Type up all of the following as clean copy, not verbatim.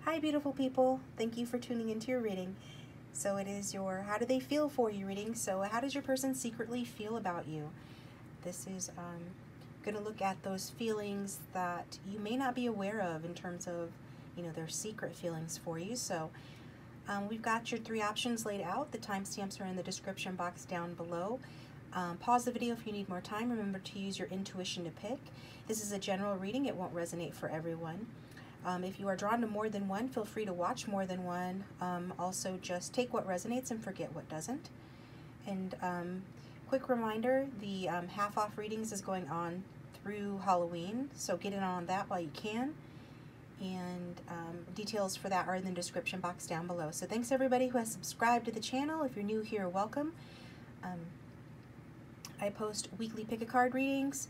Hi beautiful people, thank you for tuning into your reading. So it is your how do they feel for you reading. So how does your person secretly feel about you? This is going to look at those feelings that you may not be aware of in terms of, their secret feelings for you. So we've got your 3 options laid out. The timestamps are in the description box down below. Pause the video if you need more time. Remember to use your intuition to pick. This is a general reading. It won't resonate for everyone. If you are drawn to more than one, feel free to watch more than one. Also, just take what resonates and forget what doesn't. And quick reminder, the half-off readings is going on through Halloween, so get in on that while you can. And details for that are in the description box down below. So thanks everybody who has subscribed to the channel. If you're new here, welcome. I post weekly pick-a-card readings,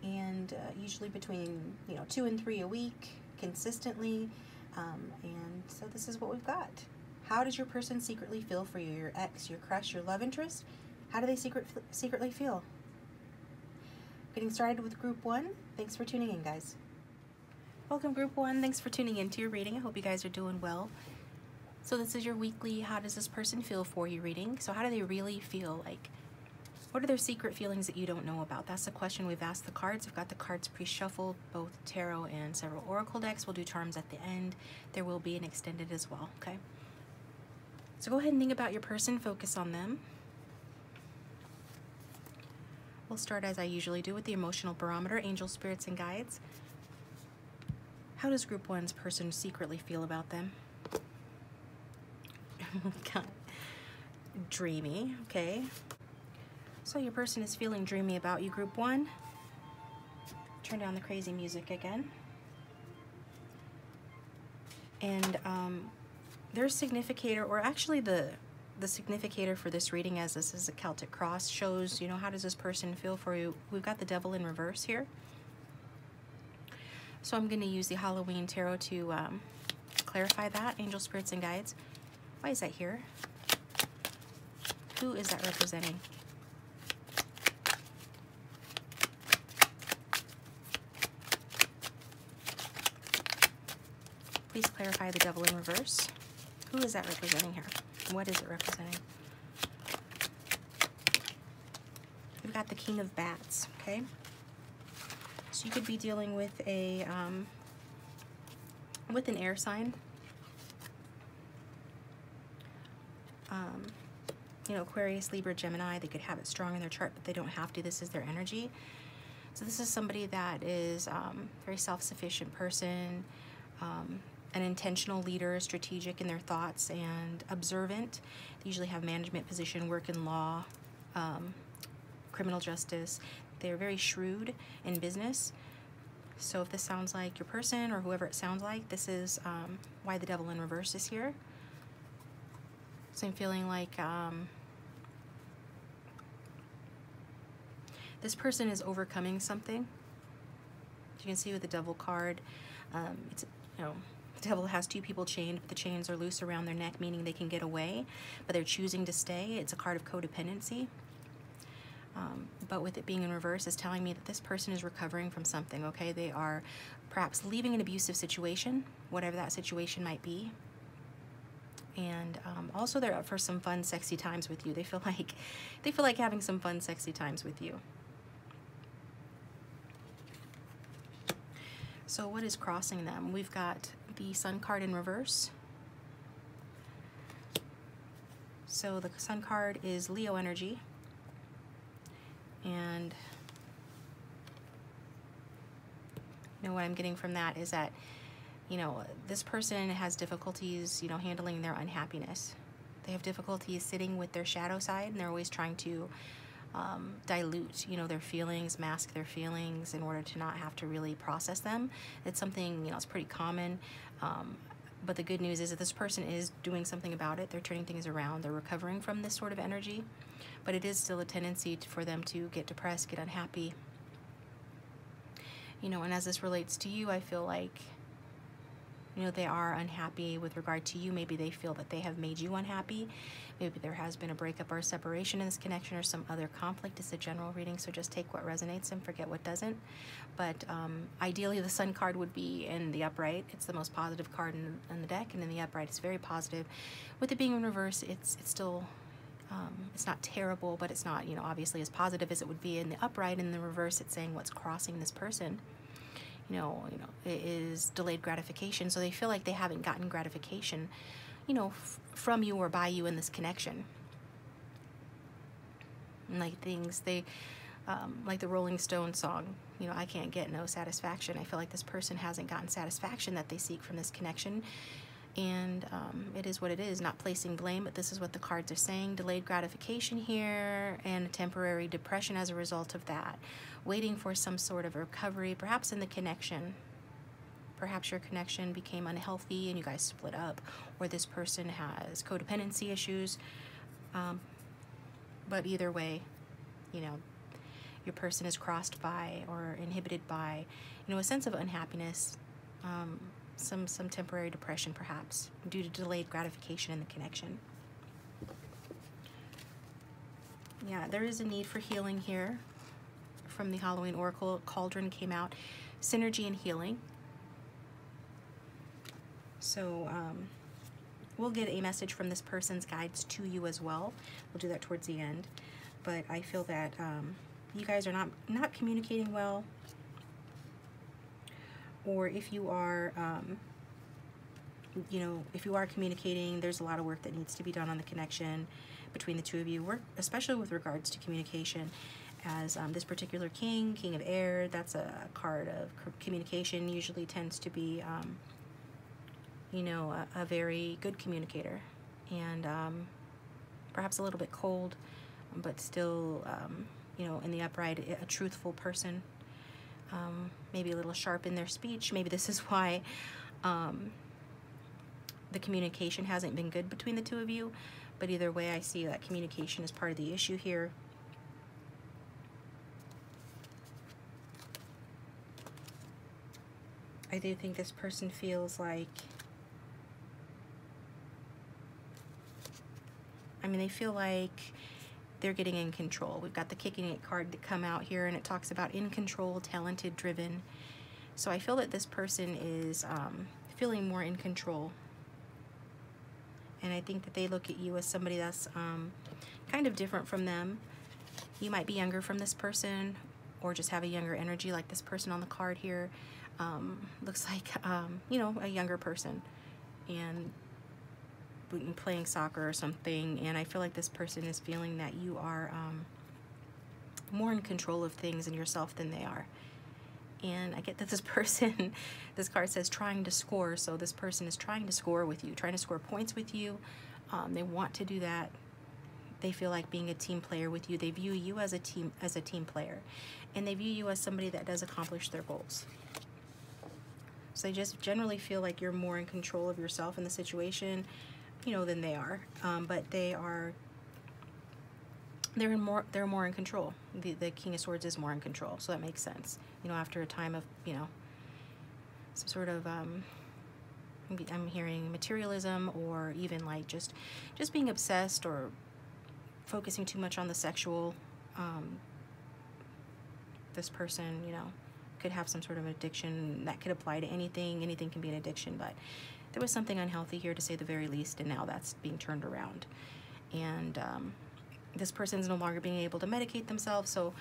and usually between 2 and 3 a week, consistently. And so this is what we've got. How does your person secretly feel for you? Your ex, your crush, your love interest? How do they secretly feel? Getting started with group 1. Thanks for tuning in, guys. Welcome group 1. Thanks for tuning into your reading. I hope you guys are doing well. So this is your weekly how does this person feel for you reading. So how do they really feel? Like, what are their secret feelings that you don't know about? That's the question we've asked the cards. We've got the cards pre-shuffled, both tarot and several oracle decks. We'll do charms at the end. There will be an extended as well, okay? So go ahead and think about your person. Focus on them. We'll start as I usually do with the emotional barometer, angel spirits and guides. How does group 1's person secretly feel about them? God. Dreamy, okay? So your person is feeling dreamy about you, group 1. Turn down the crazy music again. And their significator, or actually the significator for this reading, as this is a Celtic cross, shows, how does this person feel for you? We've got the devil in reverse here. So I'm going to use the Halloween tarot to clarify that. Angel spirits and guides. Why is that here? Who is that representing? Please clarify the devil in reverse. Who is that representing here? What is it representing? We've got the King of Bats, okay? So you could be dealing with an air sign. Aquarius, Libra, Gemini. They could have it strong in their chart, but they don't have to. This is their energy. So this is somebody that is very self-sufficient person, an intentional leader, strategic in their thoughts, and observant. They usually have management position, work in law, criminal justice. They're very shrewd in business. So if this sounds like your person or whoever it sounds like, this is why the devil in reverse is here. So I'm feeling like this person is overcoming something. You can see with the devil card, it's, the devil has 2 people chained, but the chains are loose around their neck, meaning they can get away, but they're choosing to stay. It's a card of codependency. But with it being in reverse, is telling me that this person is recovering from something, okay? They are perhaps leaving an abusive situation, whatever that situation might be. And also they're up for some fun, sexy times with you. They feel like having some fun, sexy times with you. So what is crossing them? We've got the Sun card in reverse. So the Sun card is Leo energy. And what I'm getting from that is that, this person has difficulties, handling their unhappiness. They have difficulties sitting with their shadow side, and they're always trying to dilute, their feelings, mask their feelings in order to not have to really process them. It's something, it's pretty common. But the good news is that this person is doing something about it. They're turning things around. They're recovering from this sort of energy. But it is still a tendency for them to get depressed, get unhappy. And as this relates to you, I feel like You know, they are unhappy with regard to you. Maybe they feel that they have made you unhappy. Maybe there has been a breakup or a separation in this connection or some other conflict. It's a general reading, so just take what resonates and forget what doesn't. But ideally, the Sun card would be in the upright. It's the most positive card in the deck, and in the upright, it's very positive. With it being in reverse, it's still, it's not terrible, but it's not, you know, obviously as positive as it would be in the upright. In the reverse, it's saying what's crossing this person. You know, it is delayed gratification. So they feel like they haven't gotten gratification, you know, from you or by you in this connection. And like things, like the Rolling Stones song, you know, I can't get no satisfaction. I feel like this person hasn't gotten satisfaction that they seek from this connection. And it is what it is, not placing blame, but this is what the cards are saying. Delayed gratification here and a temporary depression as a result of that. Waiting for some sort of recovery, perhaps in the connection. Perhaps your connection became unhealthy and you guys split up, or this person has codependency issues. But either way, you know, your person is crossed by or inhibited by, you know, a sense of unhappiness, some temporary depression perhaps due to delayed gratification in the connection. Yeah, there is a need for healing here. From the Halloween Oracle, Cauldron came out, synergy and healing. So we'll get a message from this person's guides to you as well. We'll do that towards the end. But I feel that you guys are not communicating well. Or if you are, you know, if you are communicating, there's a lot of work that needs to be done on the connection between the two of you, especially with regards to communication. As this particular king of air, that's a card of communication, usually tends to be, you know, a very good communicator, and perhaps a little bit cold, but still, you know, in the upright, a truthful person, maybe a little sharp in their speech. Maybe this is why the communication hasn't been good between the two of you, but either way, I see that communication is part of the issue here. I do think this person feels like, I mean, they feel like they're getting in control. We've got the kicking it card that come out here, and it talks about in control, talented, driven. So I feel that this person is feeling more in control. And I think that they look at you as somebody that's kind of different from them. You might be younger from this person, or just have a younger energy like this person on the card here. Looks like, you know, a younger person and playing soccer or something. And I feel like this person is feeling that you are more in control of things and yourself than they are. And I get that this person, this card says trying to score. So this person is trying to score with you, trying to score points with you. They want to do that. They feel like being a team player with you. They view you as a team player. And they view you as somebody that does accomplish their goals. So they just generally feel like you're more in control of yourself in the situation, you know, than they are. But they're more in control. The King of Swords is more in control, so that makes sense. You know, after a time of, you know, some sort of I'm hearing materialism, or even like just being obsessed or focusing too much on the sexual. This person, you know, could have some sort of addiction that could apply to anything. Anything can be an addiction, but there was something unhealthy here, to say the very least, and now that's being turned around. And this person's no longer being able to medicate themselves, so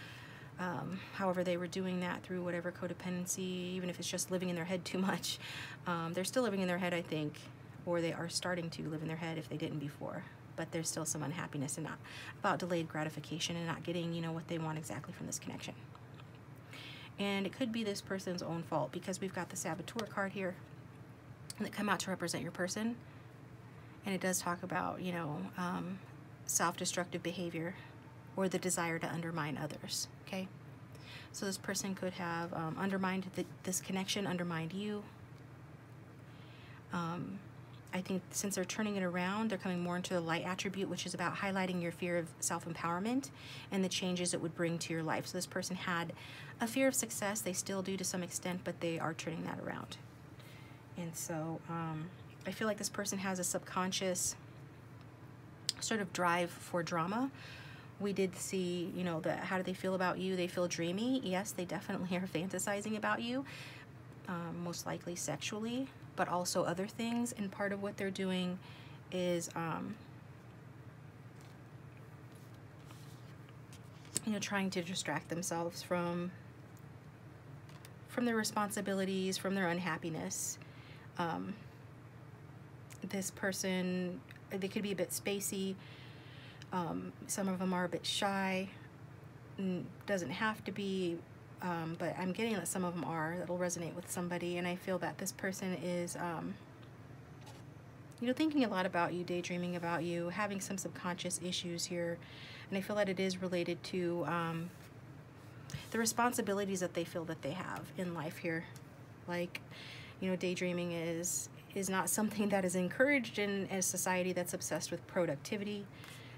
however they were doing that through whatever codependency, even if it's just living in their head too much, they're still living in their head, I think, or they are starting to live in their head if they didn't before. But there's still some unhappiness and not about delayed gratification and not getting, you know, what they want exactly from this connection. And it could be this person's own fault, because we've got the Saboteur card here that come out to represent your person. And it does talk about, you know, self-destructive behavior or the desire to undermine others, okay? So this person could have undermined this connection, undermined you. I think since they're turning it around, they're coming more into the light attribute, which is about highlighting your fear of self-empowerment and the changes it would bring to your life. So this person had a fear of success. They still do to some extent, but they are turning that around. And so I feel like this person has a subconscious sort of drive for drama. We did see, you know, how do they feel about you? They feel dreamy. Yes, they definitely are fantasizing about you, most likely sexually, but also other things. And part of what they're doing is, you know, trying to distract themselves from their responsibilities, from their unhappiness. This person, they could be a bit spacey. Some of them are a bit shy. Doesn't have to be, but I'm getting that some of them are. That'll resonate with somebody, and I feel that this person is, you know, thinking a lot about you, daydreaming about you, having some subconscious issues here, and I feel that it is related to the responsibilities that they feel that they have in life here. Like, you know, daydreaming is not something that is encouraged in a society that's obsessed with productivity.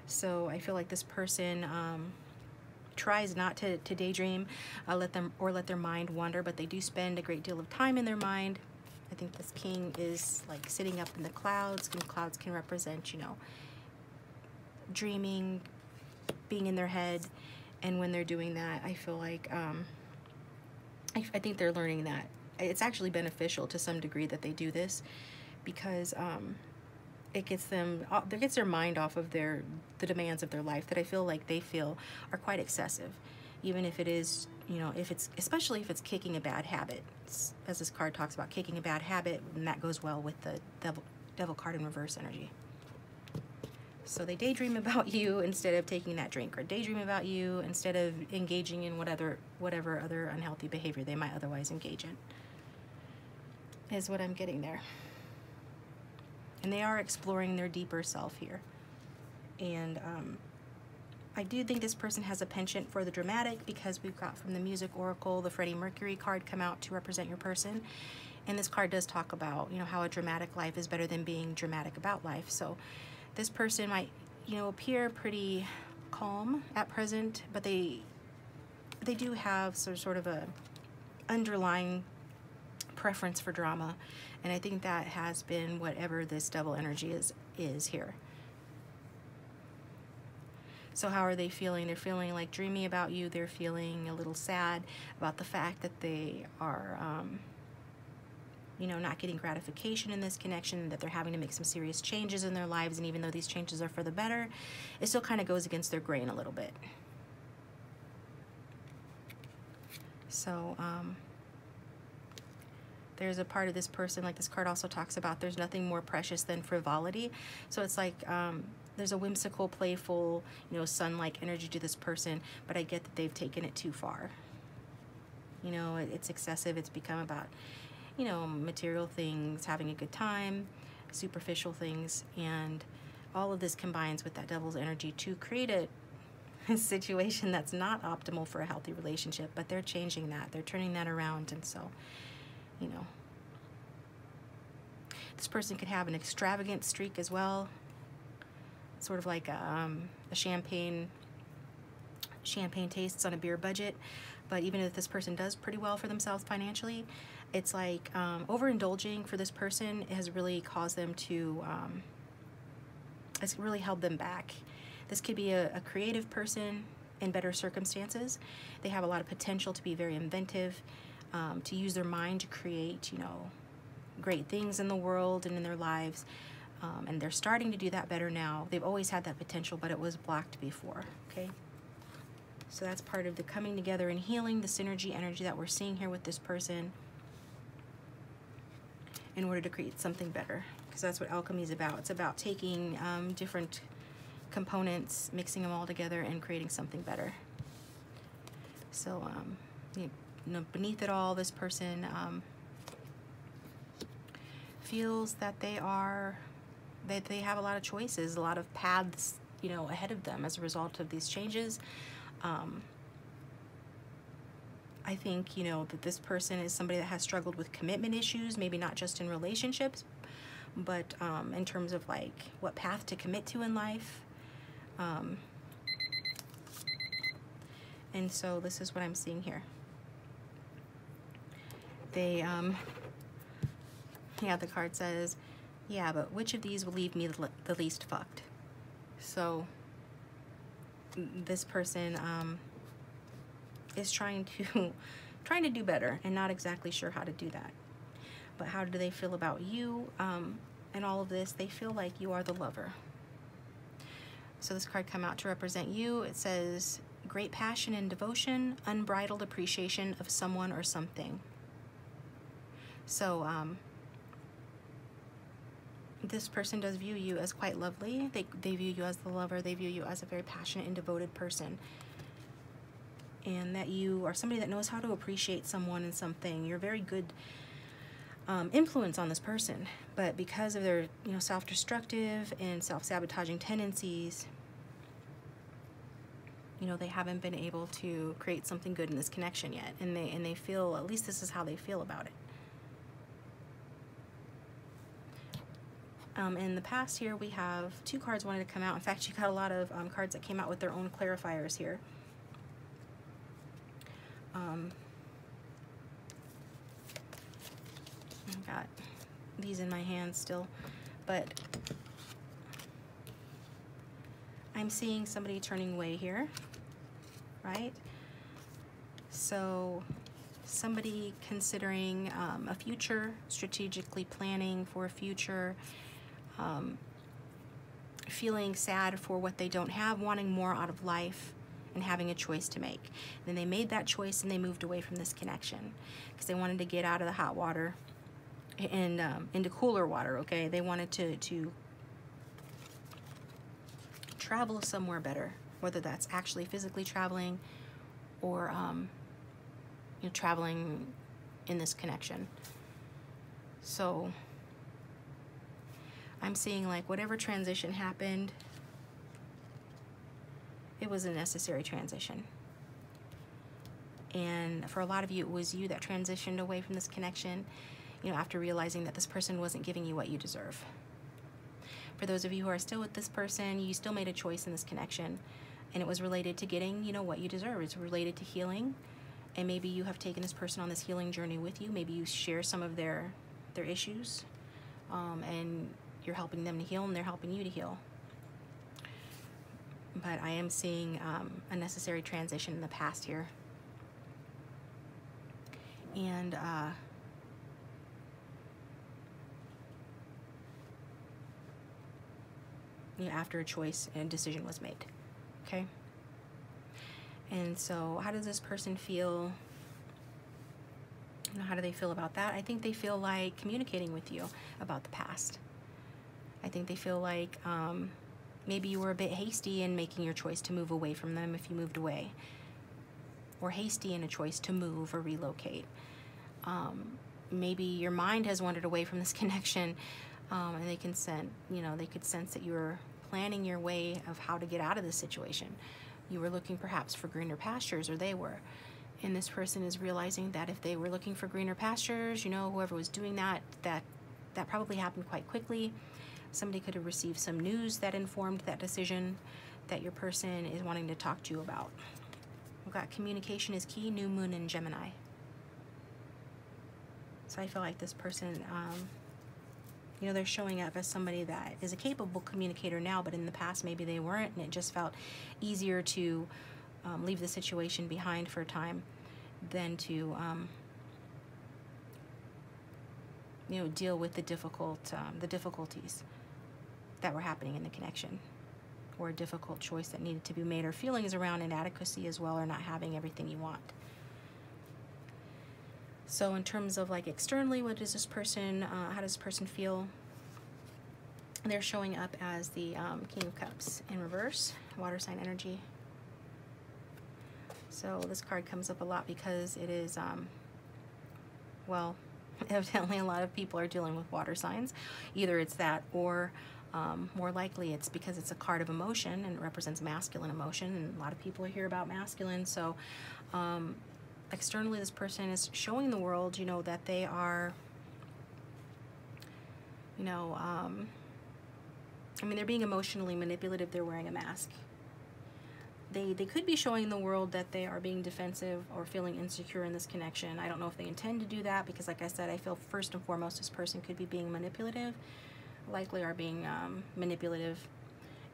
So I feel like this person tries not to daydream, let their mind wander, but they do spend a great deal of time in their mind. I think this king is like sitting up in the clouds, and clouds can represent, you know, dreaming, being in their head. And when they're doing that, I feel like I think they're learning that it's actually beneficial to some degree that they do this, because it gets their mind off of the demands of their life that I feel like they feel are quite excessive, even if it is, you know, especially if it's kicking a bad habit, as this card talks about, kicking a bad habit, and that goes well with the devil card in reverse energy. So they daydream about you instead of taking that drink, or daydream about you instead of engaging in whatever other unhealthy behavior they might otherwise engage in, is what I'm getting there. And they are exploring their deeper self here. And I do think this person has a penchant for the dramatic, because we've got from the Music Oracle the Freddie Mercury card come out to represent your person. And this card does talk about, you know, how a dramatic life is better than being dramatic about life. So this person might, you know, appear pretty calm at present, but they do have sort of a underlying preference for drama, and I think that has been whatever this devil energy is here. So how are they feeling? They're feeling like dreamy about you. They're feeling a little sad about the fact that they are you know, not getting gratification in this connection, that they're having to make some serious changes in their lives, and even though these changes are for the better, it still kind of goes against their grain a little bit. So there's a part of this person, like this card also talks about, there's nothing more precious than frivolity. So it's like there's a whimsical, playful, you know, sun-like energy to this person, but I get that they've taken it too far. You know, it's excessive. It's become about, you know, material things, having a good time, superficial things, and all of this combines with that devil's energy to create a situation that's not optimal for a healthy relationship, but they're changing that. They're turning that around, and so, you know, this person could have an extravagant streak as well, sort of like a champagne tastes on a beer budget. But even if this person does pretty well for themselves financially, it's like overindulging for this person has really caused them to, it's really held them back. This could be a creative person in better circumstances. They have a lot of potential to be very inventive, to use their mind to create, you know, great things in the world and in their lives. And they're starting to do that better now. They've always had that potential, but it was blocked before, okay? So that's part of the coming together and healing, the synergy energy that we're seeing here with this person in order to create something better. Because that's what alchemy is about. It's about taking different components, mixing them all together, and creating something better. So, you know, beneath it all, this person feels that they have a lot of choices, a lot of paths, you know, ahead of them as a result of these changes. I think, you know, that this person is somebody that has struggled with commitment issues, maybe not just in relationships, but in terms of like what path to commit to in life. And so this is what I'm seeing here. They Yeah, the card says, yeah, but which of these will leave me the least fucked? So this person is trying to do better and not exactly sure how to do that. But how do they feel about you and all of this? They feel like you are the lover. So this card come out to represent you. It says, great passion and devotion, unbridled appreciation of someone or something. So this person does view you as quite lovely. They view you as the lover. They view you as a very passionate and devoted person. And that you are somebody that knows how to appreciate someone and something. You're a very good influence on this person. But because of their self-destructive and self-sabotaging tendencies, they haven't been able to create something good in this connection yet. And they feel, at least this is how they feel about it. In the past here, we have 2 cards wanted to come out. In fact, you got a lot of cards that came out with their own clarifiers here. I've got these in my hand still, but I'm seeing somebody turning away here, right? So somebody considering a future, strategically planning for a future, feeling sad for what they don't have, wanting more out of life, and having a choice to make. Then they made that choice and they moved away from this connection because they wanted to get out of the hot water and into cooler water. Okay, they wanted to travel somewhere better, whether that's actually physically traveling or traveling in this connection. So I'm seeing like whatever transition happened, it was a necessary transition. And for a lot of you, it was you that transitioned away from this connection, after realizing that this person wasn't giving you what you deserve. For those of you who are still with this person, you still made a choice in this connection, and it was related to getting, what you deserve. It's related to healing, and maybe you have taken this person on this healing journey with you. Maybe you share some of their issues, and you're helping them to heal, and they're helping you to heal. But I am seeing a necessary transition in the past here. And after a choice and decision was made. Okay? And so how does this person feel? How do they feel about that? I think they feel like communicating with you about the past. I think they feel like maybe you were a bit hasty in making your choice to move away from them if you moved away, or hasty in a choice to move or relocate. Maybe your mind has wandered away from this connection, and they can they could sense that you were planning your way of how to get out of this situation. You were looking perhaps for greener pastures, or they were. And this person is realizing that if they were looking for greener pastures, whoever was doing that probably happened quite quickly. Somebody could have received some news that informed that decision that your person is wanting to talk to you about. We've got communication is key, new moon in Gemini. So I feel like this person, they're showing up as somebody that is a capable communicator now, but in the past maybe they weren't, and it just felt easier to leave the situation behind for a time than to deal with the difficulties that were happening in the connection, or a difficult choice that needed to be made, or feelings around inadequacy as well, or not having everything you want. So in terms of like externally, what does this person, how does this person feel? They're showing up as the King of Cups in reverse, water sign energy. So this card comes up a lot because it is, well, evidently a lot of people are dealing with water signs. Either it's that, or more likely it's because it's a card of emotion and it represents masculine emotion, and a lot of people hear about masculine. So externally, this person is showing the world, that they are, they're being emotionally manipulative. They're wearing a mask. they could be showing the world that they are being defensive or feeling insecure in this connection. I don't know if they intend to do that, because like I said, I feel first and foremost this person could be being manipulative, likely are being manipulative,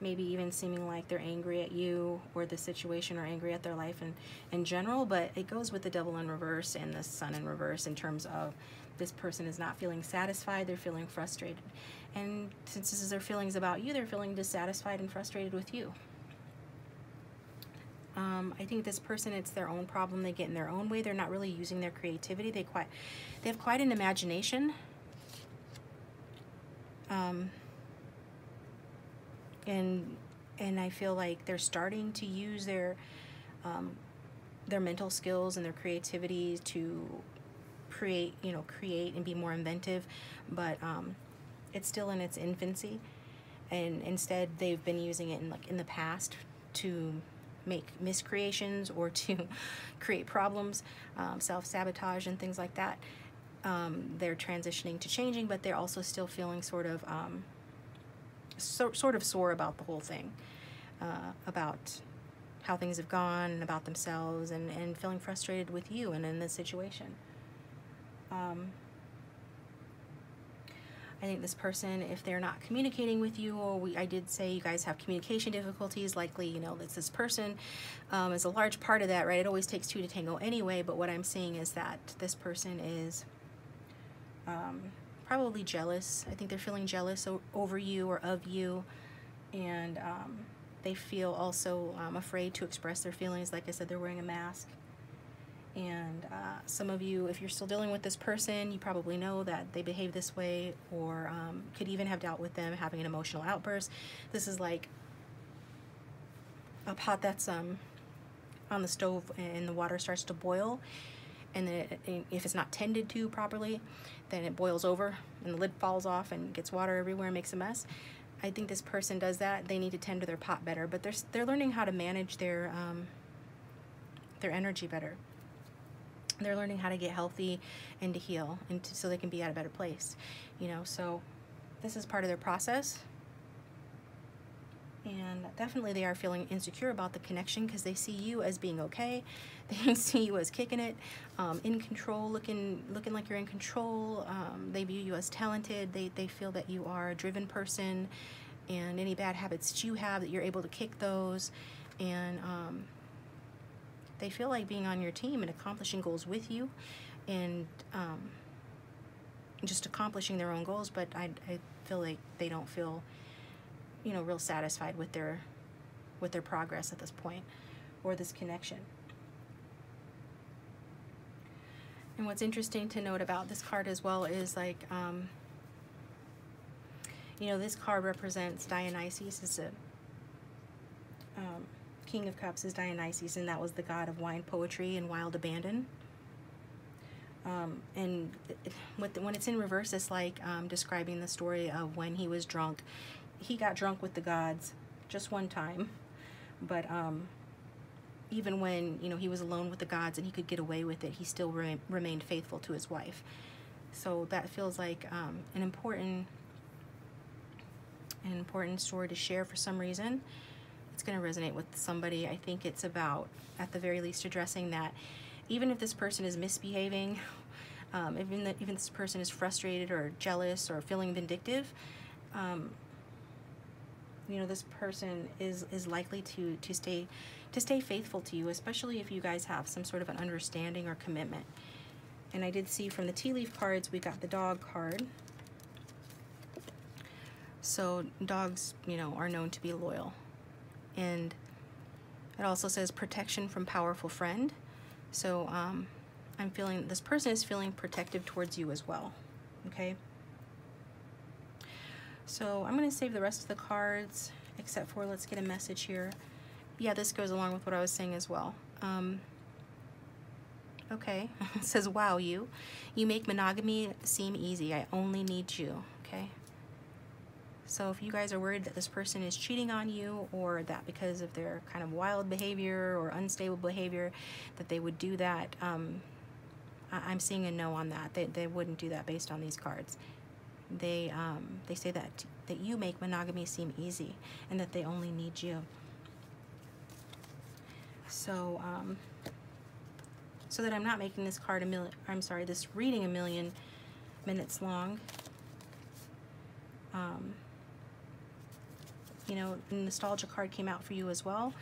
maybe even seeming like they're angry at you or the situation, or angry at their life in general. But it goes with the Devil in reverse and the Sun in reverse, in terms of this person is not feeling satisfied, they're feeling frustrated. And since this is their feelings about you, they're feeling dissatisfied and frustrated with you. I think this person, it's their own problem. They get in their own way. They're not really using their creativity. They have quite an imagination. And I feel like they're starting to use their mental skills and their creativity to create and be more inventive, but it's still in its infancy. And instead, they've been using it in the past to make miscreations or to create problems, self-sabotage and things like that. They're transitioning to changing, but they're also still feeling sort of sore about the whole thing, about how things have gone, and about themselves, and feeling frustrated with you and in this situation. I think this person, if they're not communicating with you, or I did say you guys have communication difficulties, likely, this person is a large part of that, right? It always takes two to tango anyway, but what I'm seeing is that this person is probably jealous. I think they're feeling jealous over you or of you, and they feel also afraid to express their feelings. Like I said, they're wearing a mask. And some of you, if you're still dealing with this person, you probably know that they behave this way, or could even have dealt with them having an emotional outburst. This is like a pot that's on the stove and the water starts to boil, and then if it's not tended to properly, then it boils over and the lid falls off and gets water everywhere and makes a mess. I think this person does that. They need to tend to their pot better, but they're learning how to manage their energy better. They're learning how to get healthy and to heal, and so they can be at a better place, so this is part of their process. And definitely they are feeling insecure about the connection, because they see you as being okay. They see you as kicking it, in control, looking like you're in control. They view you as talented. They feel that you are a driven person, and any bad habits that you have, that you're able to kick those. And they feel like being on your team and accomplishing goals with you, and just accomplishing their own goals. But I feel like they don't feel real satisfied with their progress at this point, or this connection. And what's interesting to note about this card as well is like this card represents Dionysus. It's a King of Cups is Dionysus, and that was the god of wine, poetry, and wild abandon. And when it's in reverse, it's like describing the story of when he was drunk. He got drunk with the gods just one time, but even when he was alone with the gods and he could get away with it, he still remained faithful to his wife. So that feels like an important story to share for some reason. It's going to resonate with somebody. I think it's about, at the very least, addressing that even if this person is misbehaving, even if this person is frustrated or jealous or feeling vindictive, this person is likely to stay faithful to you, especially if you guys have some sort of an understanding or commitment. And I did see from the tea leaf cards, we got the dog card. So dogs, are known to be loyal. And it also says protection from powerful friend. So I'm feeling this person is feeling protective towards you as well. Okay. So I'm going to save the rest of the cards, except for, let's get a message here. Yeah, this goes along with what I was saying as well. Okay, it says, wow, you make monogamy seem easy. I only need you. Okay. So if you guys are worried that this person is cheating on you, or that because of their kind of wild behavior or unstable behavior that they would do that, I'm seeing a no on that. They wouldn't do that based on these cards. They say that you make monogamy seem easy, and that they only need you. So, so that I'm not making this card this reading a million minutes long. You know, the nostalgia card came out for you as well.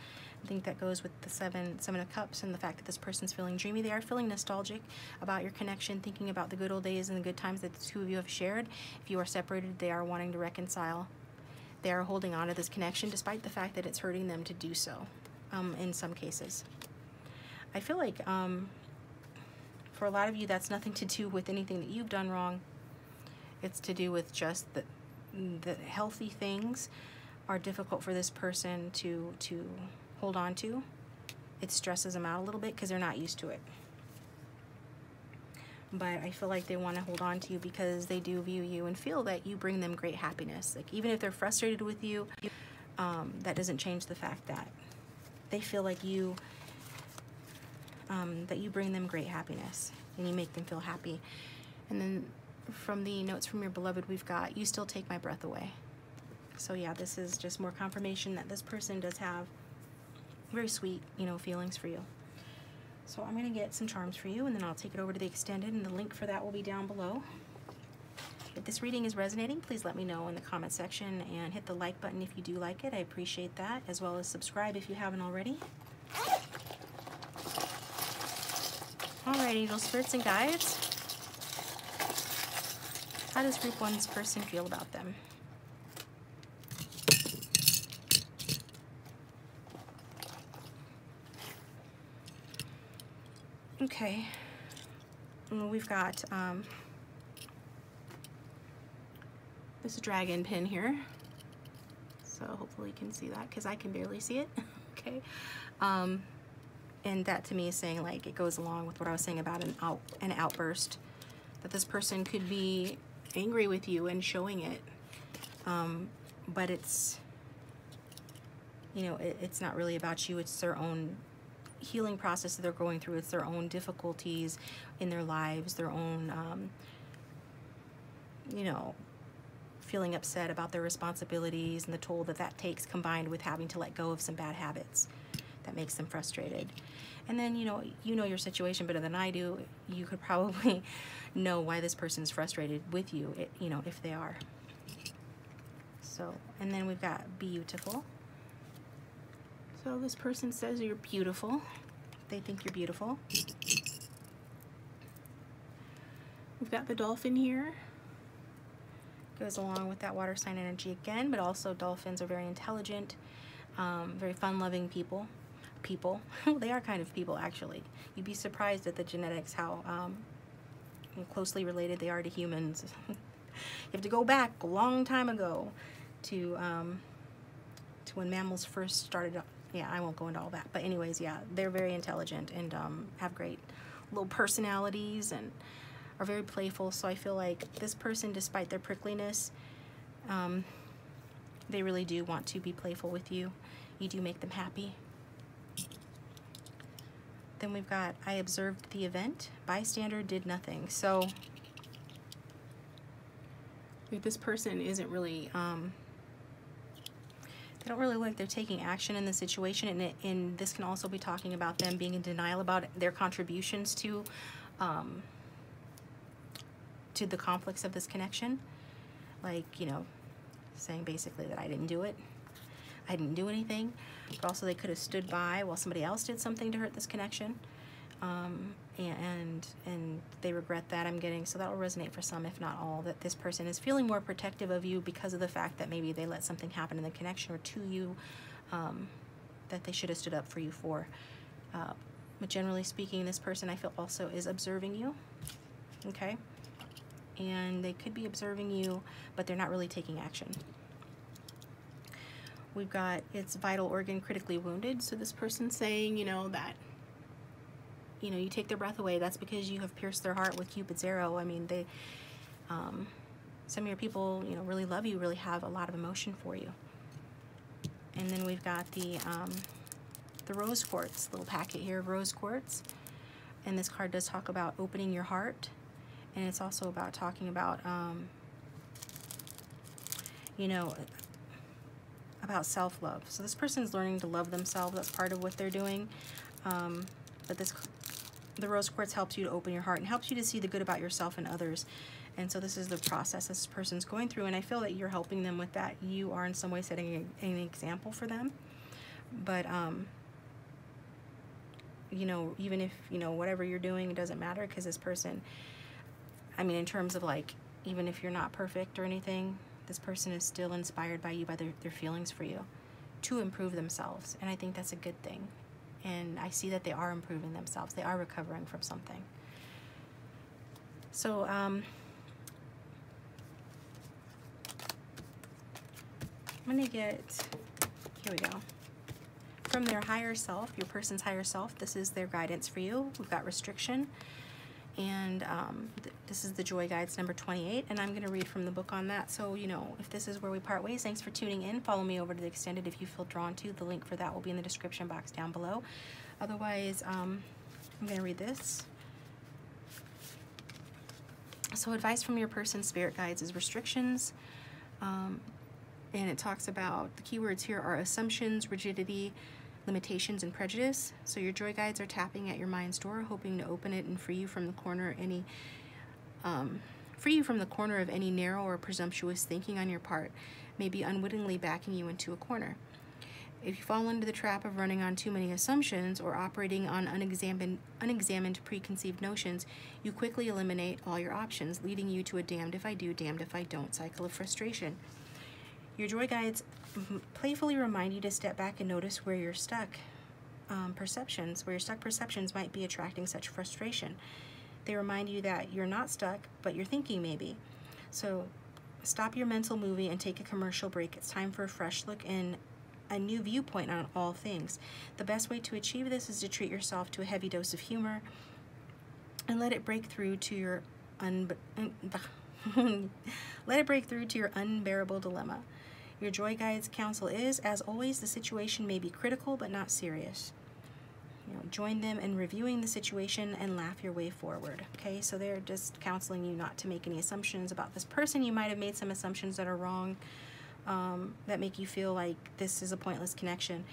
I think that goes with the seven of cups and the fact that this person's feeling dreamy. They are feeling nostalgic about your connection, thinking about the good old days and the good times that the two of you have shared. If you are separated, they are wanting to reconcile. They are holding on to this connection despite the fact that it's hurting them to do so, in some cases. I feel like for a lot of you, that's nothing to do with anything that you've done wrong. It's to do with just the healthy things are difficult for this person to hold on to. It stresses them out a little bit because they're not used to it. But I feel like they want to hold on to you because they do view you and feel that you bring them great happiness. Like, even if they're frustrated with you, that doesn't change the fact that they feel like you that you bring them great happiness and you make them feel happy. And then from the notes from your beloved, we've got, you still take my breath away. So yeah, this is just more confirmation that this person does have very sweet, you know, feelings for you. So I'm going to get some charms for you, and then I'll take it over to the extended, and the link for that will be down below. If this reading is resonating, please let me know in the comment section and hit the like button if you do like it. I appreciate that, as well as subscribe if you haven't already. Alright, angels, spirits, and guides. How does group one's person feel about them? Okay, well, we've got this dragon pin here, so hopefully you can see that because I can barely see it. Okay, and that to me is saying, like, it goes along with what I was saying about an outburst, that this person could be angry with you and showing it, but it's, you know, it's not really about you. It's their own healing process that they're going through. It's their own difficulties in their lives, their own you know, feeling upset about their responsibilities and the toll that that takes, combined with having to let go of some bad habits that makes them frustrated. And then, you know your situation better than I do. You could probably know why this person is frustrated with you, you know, if they are. So, and then we've got beautiful. So this person says you're beautiful. They think you're beautiful. We've got the dolphin here. Goes along with that water sign energy again, but also dolphins are very intelligent, very fun-loving people. They are kind of people, actually. You'd be surprised at the genetics, how closely related they are to humans. You have to go back a long time ago to when mammals first started. Yeah, I won't go into all that. But anyways, yeah, they're very intelligent and have great little personalities and are very playful. So I feel like this person, despite their prickliness, they really do want to be playful with you. You do make them happy. Then we've got, I observed the event. Bystander did nothing. So this person isn't really, they don't really look like they're taking action in the situation, and this can also be talking about them being in denial about their contributions to the conflicts of this connection. Like, you know, saying basically that I didn't do it. I didn't do anything. But also they could have stood by while somebody else did something to hurt this connection. And they regret that, I'm getting. So that will resonate for some, if not all, that this person is feeling more protective of you because of the fact that maybe they let something happen in the connection or to you that they should have stood up for you for. But generally speaking, this person, I feel, also is observing you. Okay? And they could be observing you, but they're not really taking action. We've got its vital organ critically wounded. So this person's saying, you know, that, you know, you take their breath away. That's because you have pierced their heart with Cupid's arrow. I mean, they, some of your people, you know, really love you, really have a lot of emotion for you. And then we've got the rose quartz, little packet here of rose quartz. And this card does talk about opening your heart. And it's also about talking about, you know, about self-love. So this person is learning to love themselves. That's part of what they're doing. But the rose quartz helps you to open your heart and helps you to see the good about yourself and others. And so this is the process this person's going through, and I feel that you're helping them with that. You are in some way setting an example for them. But you know, even if, you know, whatever you're doing, it doesn't matter, because this person, I mean, in terms of like, even if you're not perfect or anything, this person is still inspired by you, by their feelings for you, to improve themselves. And I think that's a good thing. And I see that they are improving themselves. They are recovering from something. So, I'm going to get, here we go. From their higher self, your person's higher self, this is their guidance for you. We've got restriction. And this is the Joy Guides number 28, and I'm going to read from the book on that. So, you know, if this is where we part ways, thanks for tuning in. Follow me over to the extended if you feel drawn to. The link for that will be in the description box down below. Otherwise, I'm going to read this. So advice from your person's spirit guides is restrictions. And it talks about, the keywords here are assumptions, rigidity, limitations, and prejudice. So your joy guides are tapping at your mind's door, hoping to open it and free you from the corner of any narrow or presumptuous thinking on your part, maybe unwittingly backing you into a corner. If you fall into the trap of running on too many assumptions or operating on unexamined preconceived notions, you quickly eliminate all your options, leading you to a damned if I do, damned if I don't cycle of frustration. Your joy guides playfully remind you to step back and notice where you're stuck perceptions, might be attracting such frustration. They remind you that you're not stuck, but your thinking may be. So stop your mental movie and take a commercial break. It's time for a fresh look and a new viewpoint on all things. The best way to achieve this is to treat yourself to a heavy dose of humor and let it break through to your unbearable dilemma. Your joy guides counsel is, as always, the situation may be critical but not serious. You know, join them in reviewing the situation and laugh your way forward. Okay, so they're just counseling you not to make any assumptions about this person. You might have made some assumptions that are wrong, that make you feel like this is a pointless connection,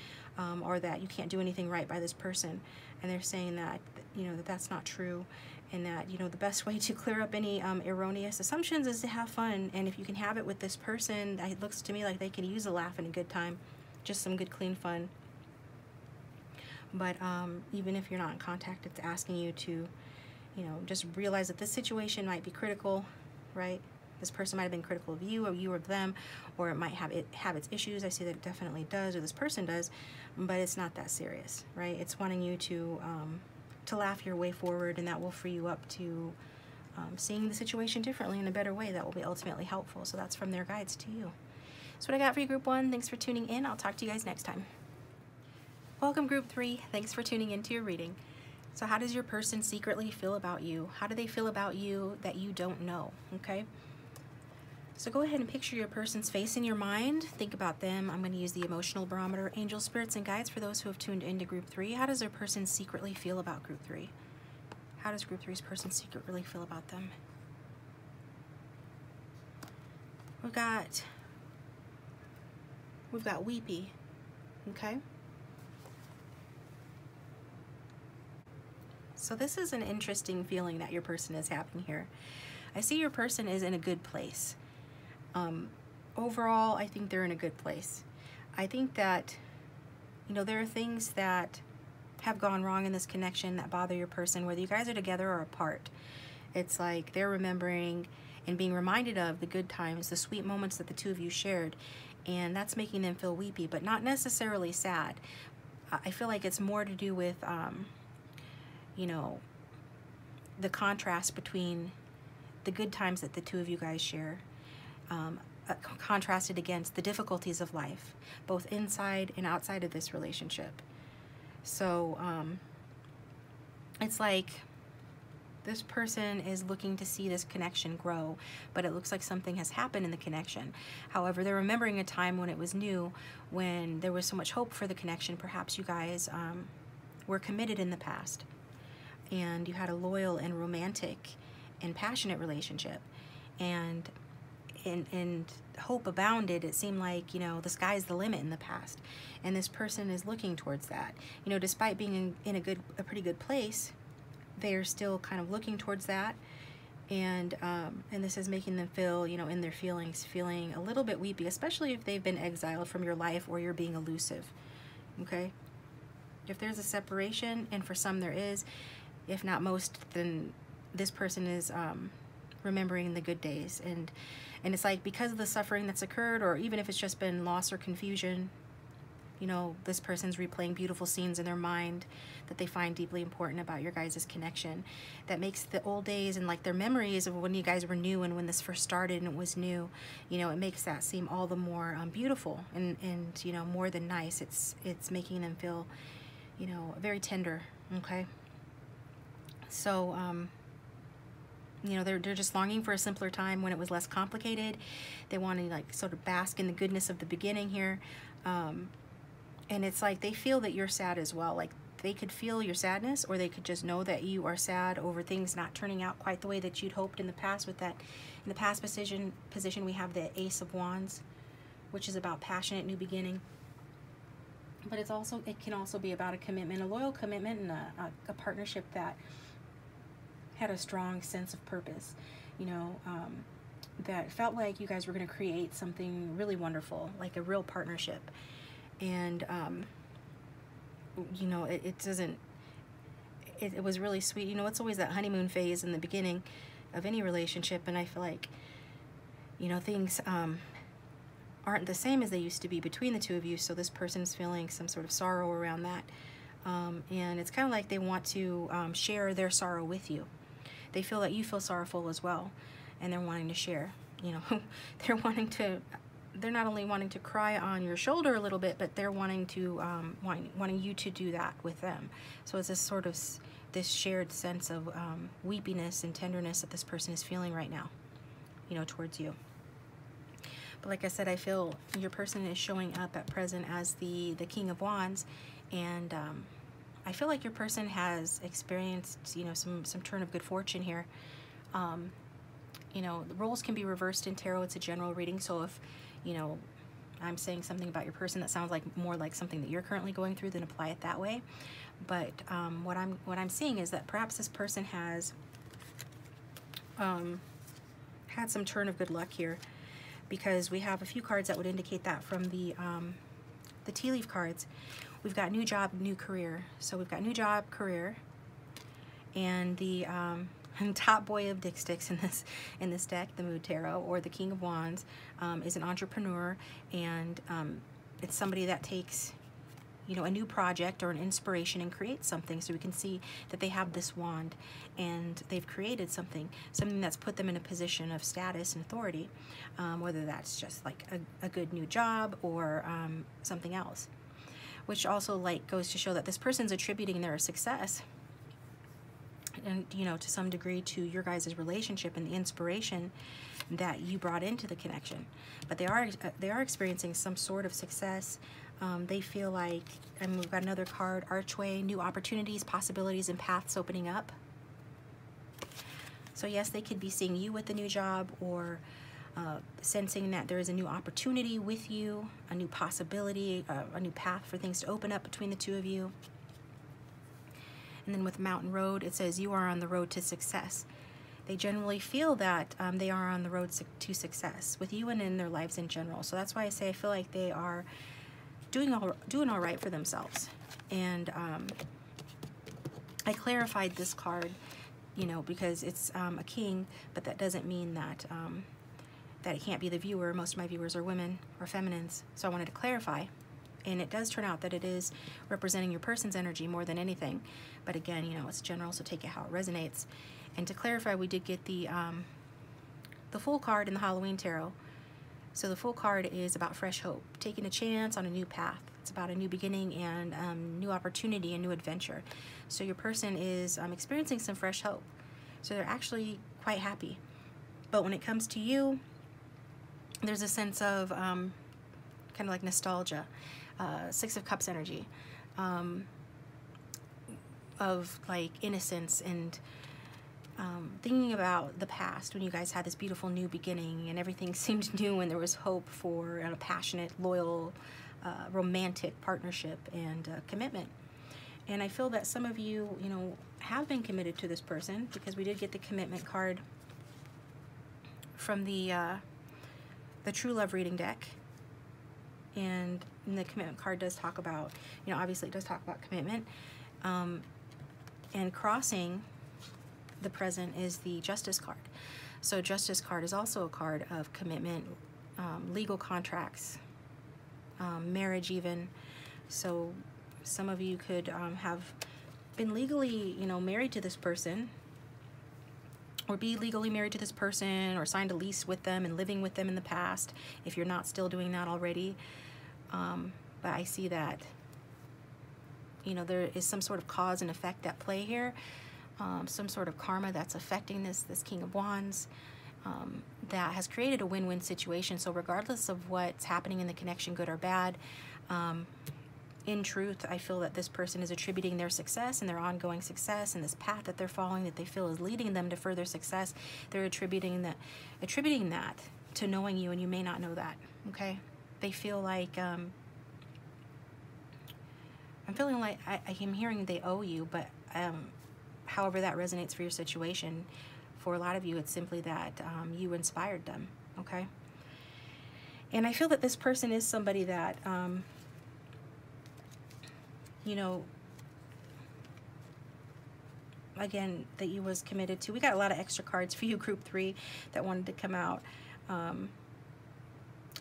or that you can't do anything right by this person. And they're saying that, you know, that's not true, and that, you know, the best way to clear up any erroneous assumptions is to have fun. And if you can have it with this person, it looks to me like they can use a laugh and a good time, just some good clean fun. But even if you're not in contact, it's asking you to, you know, just realize that this situation might be critical, right? This person might have been critical of you, or you of them, or it might have its issues. I see that it definitely does, or this person does, but it's not that serious, right? It's wanting you to laugh your way forward, and that will free you up to seeing the situation differently in a better way that will be ultimately helpful. So that's from their guides to you. That's what I got for you, Group 1. Thanks for tuning in. I'll talk to you guys next time. Welcome, Group 3. Thanks for tuning into your reading. So how does your person secretly feel about you? How do they feel about you that you don't know? Okay. So go ahead and picture your person's face in your mind. Think about them. I'm going to use the emotional barometer, angel spirits, and guides for those who have tuned into Group 3. How does their person secretly feel about Group 3? How does Group 3's person secretly feel about them? We've got weepy, okay? So this is an interesting feeling that your person is having here. I see your person is in a good place. Overall, I think they're in a good place. I think that, you know, there are things that have gone wrong in this connection that bother your person, whether you guys are together or apart. It's like they're remembering and being reminded of the good times, the sweet moments that the two of you shared, and that's making them feel weepy, but not necessarily sad. I feel like it's more to do with, you know, the contrast between the good times that the two of you guys share, contrasted against the difficulties of life, both inside and outside of this relationship. So it's like this person is looking to see this connection grow, but it looks like something has happened in the connection. However, they're remembering a time when it was new, when there was so much hope for the connection. Perhaps you guys were committed in the past, and you had a loyal and romantic and passionate relationship, and and hope abounded. It seemed like, you know, the sky's the limit in the past, and this person is looking towards that. You know, despite being in a pretty good place, they're still kind of looking towards that, and this is making them feel, you know, in their feelings, feeling a little bit weepy, especially if they've been exiled from your life or you're being elusive. Okay, if there's a separation, and for some there is, if not most, then this person is remembering the good days, and it's like, because of the suffering that's occurred, or even if it's just been loss or confusion, you know, this person's replaying beautiful scenes in their mind that they find deeply important about your guys' connection, that makes the old days and like their memories of when you guys were new and when this first started and it was new, you know, it makes that seem all the more beautiful and you know, more than nice. It's making them feel, you know, very tender. Okay, so you know, they're just longing for a simpler time when it was less complicated. They want to like sort of bask in the goodness of the beginning here. And it's like they feel that you're sad as well. Like they could feel your sadness, or they could just know that you are sad over things not turning out quite the way that you'd hoped in the past. With that, in the past position we have the Ace of Wands, which is about passionate new beginning. But it can also be about a commitment, a loyal commitment, and a partnership that had a strong sense of purpose, you know, that felt like you guys were going to create something really wonderful, like a real partnership. And you know, it was really sweet. You know, it's always that honeymoon phase in the beginning of any relationship, and I feel like, you know, things aren't the same as they used to be between the two of you, so this person's feeling some sort of sorrow around that, and it's kind of like they want to share their sorrow with you. They feel that you feel sorrowful as well, and they're wanting to share. You know, they're not only wanting to cry on your shoulder a little bit, but they're wanting to wanting you to do that with them. So it's this sort of this shared sense of weepiness and tenderness that this person is feeling right now, you know, towards you. But like I said, I feel your person is showing up at present as the King of Wands, and I feel like your person has experienced, you know, some turn of good fortune here. You know, the roles can be reversed in tarot. It's a general reading, so if, you know, I'm saying something about your person that sounds like more like something that you're currently going through, then apply it that way. But what I'm seeing is that perhaps this person has had some turn of good luck here, because we have a few cards that would indicate that from the tea leaf cards. We've got new job, new career. So we've got new job, career, and the top boy of dick sticks in this deck, the Mood Tarot, or the King of Wands, is an entrepreneur, and it's somebody that takes, you know, a new project or an inspiration and creates something. So we can see that they have this wand and they've created something that's put them in a position of status and authority, whether that's just like a good new job or something else, which also like goes to show that this person's attributing their success, and, you know, to some degree to your guys' relationship and the inspiration that you brought into the connection. But they are experiencing some sort of success. They feel like, and we've got another card, archway, new opportunities, possibilities, and paths opening up. So yes, they could be seeing you with a new job, or sensing that there is a new opportunity with you, a new possibility, a new path for things to open up between the two of you. And then with Mountain Road, it says you are on the road to success. They generally feel that they are on the road to success with you and in their lives in general. So that's why I say I feel like they are doing all right for themselves. And I clarified this card, you know, because it's a king, but that doesn't mean that that it can't be the viewer. Most of my viewers are women or feminines, so I wanted to clarify. And it does turn out that it is representing your person's energy more than anything. But again, you know, it's general, so take it how it resonates. And to clarify, we did get the Fool card in the Halloween Tarot. So the Fool card is about fresh hope, taking a chance on a new path. It's about a new beginning and new opportunity and new adventure. So your person is experiencing some fresh hope. So they're actually quite happy. But when it comes to you, there's a sense of kind of like nostalgia, Six of Cups energy, of like innocence and thinking about the past when you guys had this beautiful new beginning and everything seemed new and there was hope for a passionate, loyal, romantic partnership and commitment. And I feel that some of you, you know, have been committed to this person, because we did get the commitment card from the True Love reading deck. And the commitment card does talk about, you know, obviously it does talk about commitment. And crossing the present is the Justice card. So Justice card is also a card of commitment, legal contracts, marriage even. So some of you could have been legally, you know, married to this person, or be legally married to this person, or signed a lease with them and living with them in the past, if you're not still doing that already. But I see that, you know, there is some sort of cause and effect at play here, some sort of karma that's affecting this King of Wands, that has created a win-win situation. So regardless of what's happening in the connection, good or bad, in truth, I feel that this person is attributing their success and their ongoing success and this path that they're following that they feel is leading them to further success. They're attributing that to knowing you, and you may not know that, okay? They feel like, I'm feeling like I'm hearing they owe you, but however that resonates for your situation, for a lot of you, it's simply that you inspired them, okay? And I feel that this person is somebody that, you know, again, that you was committed to. We got a lot of extra cards for you, group 3, that wanted to come out.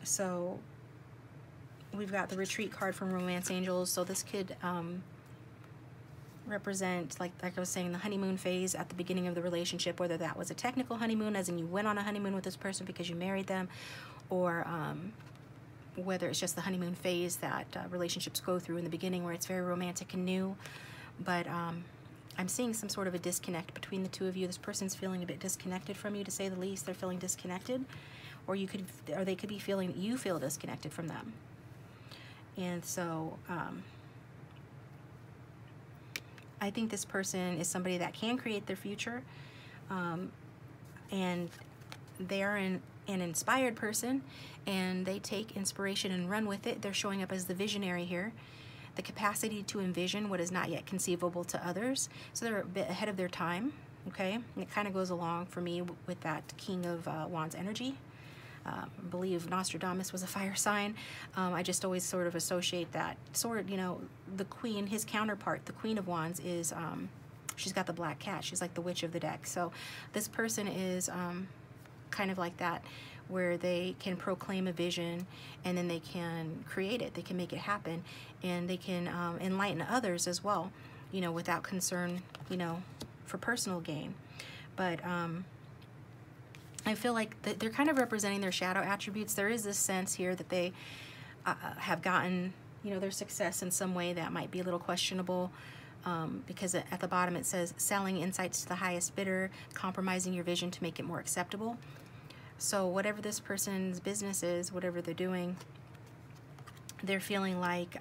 So we've got the retreat card from Romance Angels. So this could represent, like I was saying, the honeymoon phase at the beginning of the relationship, whether that was a technical honeymoon, as in you went on a honeymoon with this person because you married them, or whether it's just the honeymoon phase that relationships go through in the beginning, where it's very romantic and new. But I'm seeing some sort of a disconnect between the two of you. This person's feeling a bit disconnected from you, to say the least. They're feeling disconnected, or they could be feeling that you feel disconnected from them. And so I think this person is somebody that can create their future, and they're an inspired person, and they take inspiration and run with it. They're showing up as the visionary here, the capacity to envision what is not yet conceivable to others. So they're a bit ahead of their time, okay? And it kind of goes along for me with that King of Wands energy. I believe Nostradamus was a fire sign. I just always sort of associate that you know, the queen, his counterpart, the Queen of Wands, is she's got the black cat. She's like the witch of the deck. So this person is kind of like that, where they can proclaim a vision and then they can create it. They can make it happen, and they can enlighten others as well, you know, without concern, you know, for personal gain. But I feel like they're kind of representing their shadow attributes. There is this sense here that they have gotten, you know, their success in some way that might be a little questionable, because at the bottom it says selling insights to the highest bidder, compromising your vision to make it more acceptable. So whatever this person's business is, whatever they're doing, they're feeling like,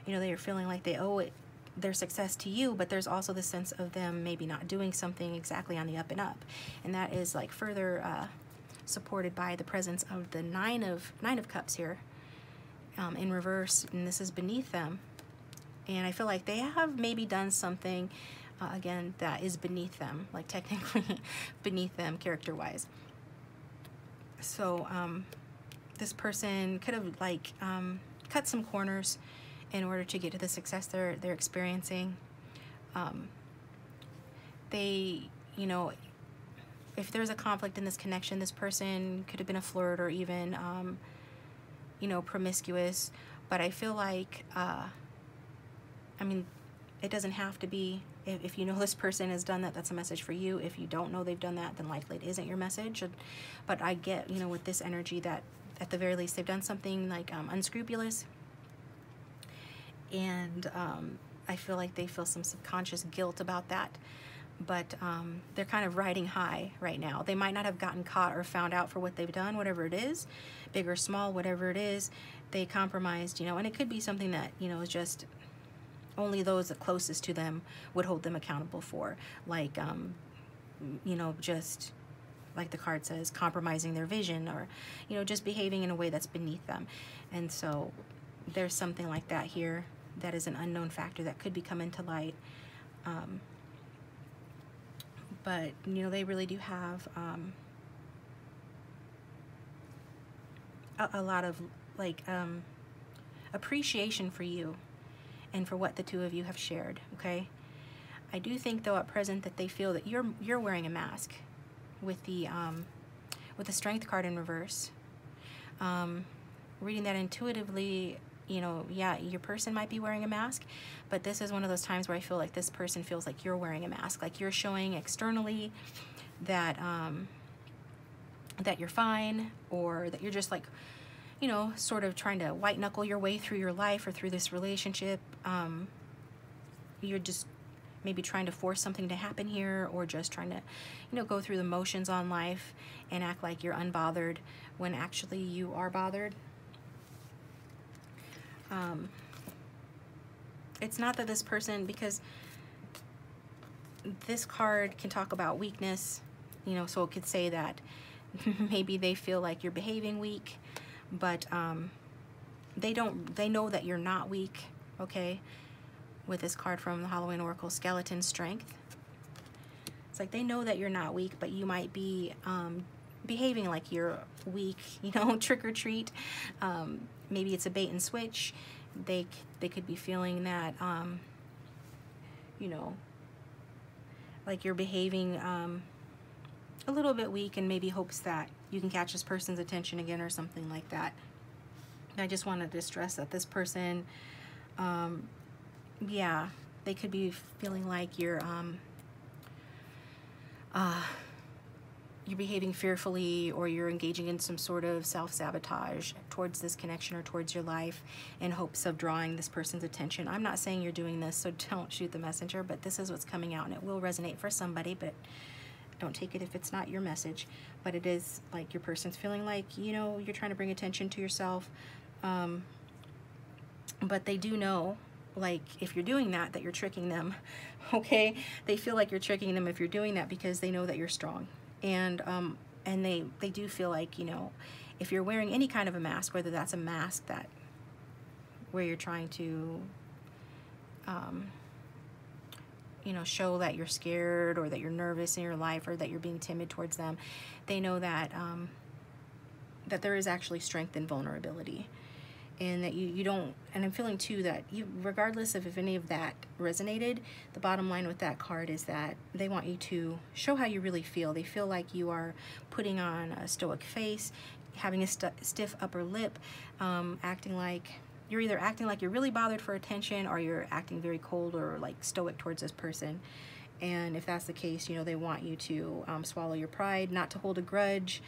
you know, they're feeling like they owe it, their success, to you, but there's also the sense of them maybe not doing something exactly on the up and up. And that is like further supported by the presence of the Nine of Cups here in reverse, and this is beneath them. And I feel like they have maybe done something again that is beneath them, like technically beneath them character-wise. So this person could have like cut some corners in order to get to the success they're experiencing. They, you know, if there's a conflict in this connection, this person could have been a flirt, or even you know, promiscuous. But I feel like I mean, it doesn't have to be. If you know this person has done that, that's a message for you. If you don't know they've done that, then likely it isn't your message. But I get, you know, with this energy that at the very least they've done something like unscrupulous, and I feel like they feel some subconscious guilt about that. But they're kind of riding high right now. They might not have gotten caught or found out for what they've done, whatever it is, big or small, whatever it is, they compromised, you know, and it could be something that, you know, is just only those closest to them would hold them accountable for, like just like the card says, compromising their vision, or just behaving in a way that's beneath them. And so there's something like that here that is an unknown factor that could be coming to light. But they really do have a lot of appreciation for you and for what the two of you have shared. Okay, I do think though at present that they feel that you're wearing a mask with the Strength card in reverse. Reading that intuitively, yeah, your person might be wearing a mask, but this is one of those times where I feel like this person feels like you're wearing a mask, like you're showing externally that that you're fine, or that you're just like, sort of trying to white knuckle your way through your life or through this relationship. You're just maybe trying to force something to happen here, or just trying to, go through the motions on life and act like you're unbothered when actually you are bothered. It's not that this person, because this card can talk about weakness, so it could say that maybe they feel like you're behaving weak, but they know that you're not weak, okay? With this card from the Halloween Oracle, Skeleton Strength. It's like they know that you're not weak, but you might be behaving like you're weak, trick or treat. Maybe it's a bait and switch. They could be feeling that, like you're behaving a little bit weak, and maybe hopes that you can catch this person's attention again or something like that. I just wanted to stress that this person, yeah, they could be feeling like you're behaving fearfully, or you're engaging in some sort of self-sabotage towards this connection or towards your life in hopes of drawing this person's attention. I'm not saying you're doing this, so don't shoot the messenger, but this is what's coming out, and it will resonate for somebody, but don't take it if it's not your message. But it is like your person's feeling like, you're trying to bring attention to yourself, but they do know, like, if you're doing that, that you're tricking them, okay? They feel like you're tricking them if you're doing that, because they know that you're strong. And they do feel like, if you're wearing any kind of a mask, whether that's a mask that where you're trying to show that you're scared, or that you're nervous in your life, or that you're being timid towards them, they know that that there is actually strength in vulnerability, and that you don't. And I'm feeling too that you, regardless of if any of that resonated, the bottom line with that card is that they want you to show how you really feel. They feel like you are putting on a stoic face, having a stiff upper lip, acting like you're either acting like you're really bothered for attention, or you're acting very cold or like stoic towards this person. And if that's the case, they want you to swallow your pride, not to hold a grudge.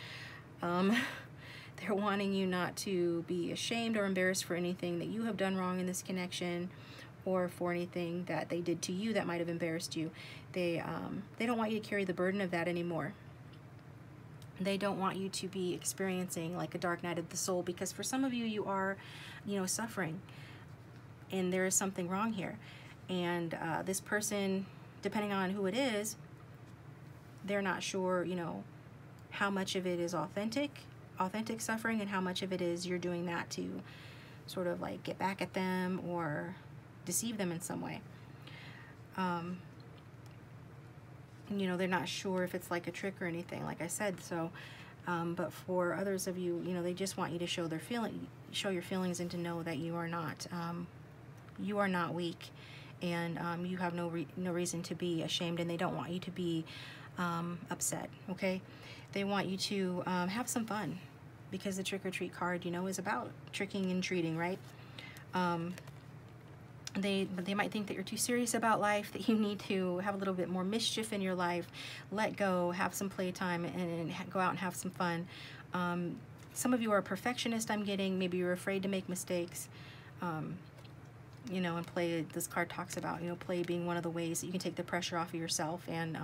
They're wanting you not to be ashamed or embarrassed for anything that you have done wrong in this connection, or for anything that they did to you that might have embarrassed you. They don't want you to carry the burden of that anymore. They don't want you to be experiencing like a dark night of the soul, because for some of you, you are, suffering, and there is something wrong here. And this person, depending on who it is, they're not sure, how much of it is authentic suffering, and how much of it is you're doing that to sort of like get back at them or deceive them in some way. They're not sure if it's like a trick or anything, like I said. So but for others of you, they just want you to show your feelings, and to know that you are not weak, and you have no reason to be ashamed, and they don't want you to be upset, okay? They want you to have some fun, because the trick or treat card, is about tricking and treating, right? They might think that you're too serious about life, that you need to have a little bit more mischief in your life, let go, have some playtime, and go out and have some fun. Some of you are a perfectionist, I'm getting. Maybe you're afraid to make mistakes. And play, this card talks about, play being one of the ways that you can take the pressure off of yourself, and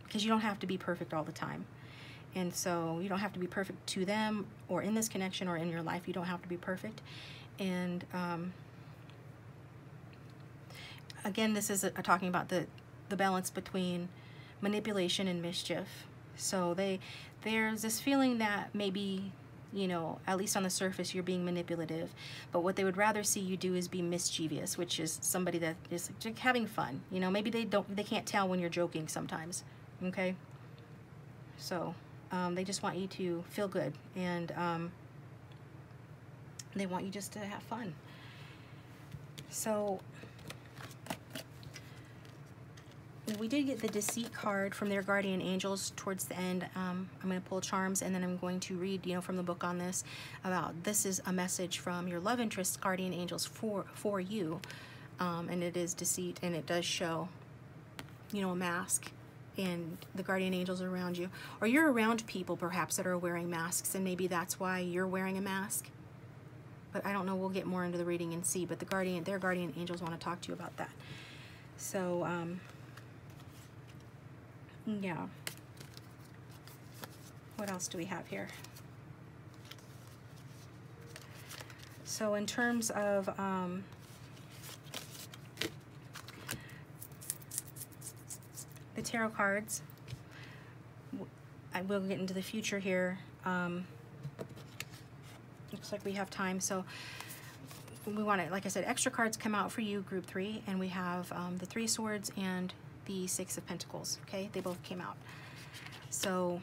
because you don't have to be perfect all the time. And so you don't have to be perfect to them, or in this connection, or in your life. You don't have to be perfect. And again, this is talking about the balance between manipulation and mischief. So there's this feeling that maybe, you know, at least on the surface, you're being manipulative, but what they would rather see you do is be mischievous, which is somebody that is just having fun. You know, maybe they can't tell when you're joking sometimes. Okay, so they just want you to feel good, and they want you just to have fun. So we did get the Deceit card from their guardian angels towards the end. I'm going to pull charms, and then I'm going to read, you know, from the book on this about this is a message from your love interest's guardian angels for you, and it is Deceit, and it does show, you know, a mask, and the guardian angels are around you, or you're around people perhaps that are wearing masks, and maybe that's why you're wearing a mask. But I don't know. We'll get more into the reading and see. But their guardian angels want to talk to you about that. So yeah. What else do we have here? So in terms of the tarot cards, I will get into the future here. Looks like we have time, so we want to, like I said, extra cards come out for you, group 3, and we have the 3 swords and the 6 of Pentacles. Okay, they both came out. So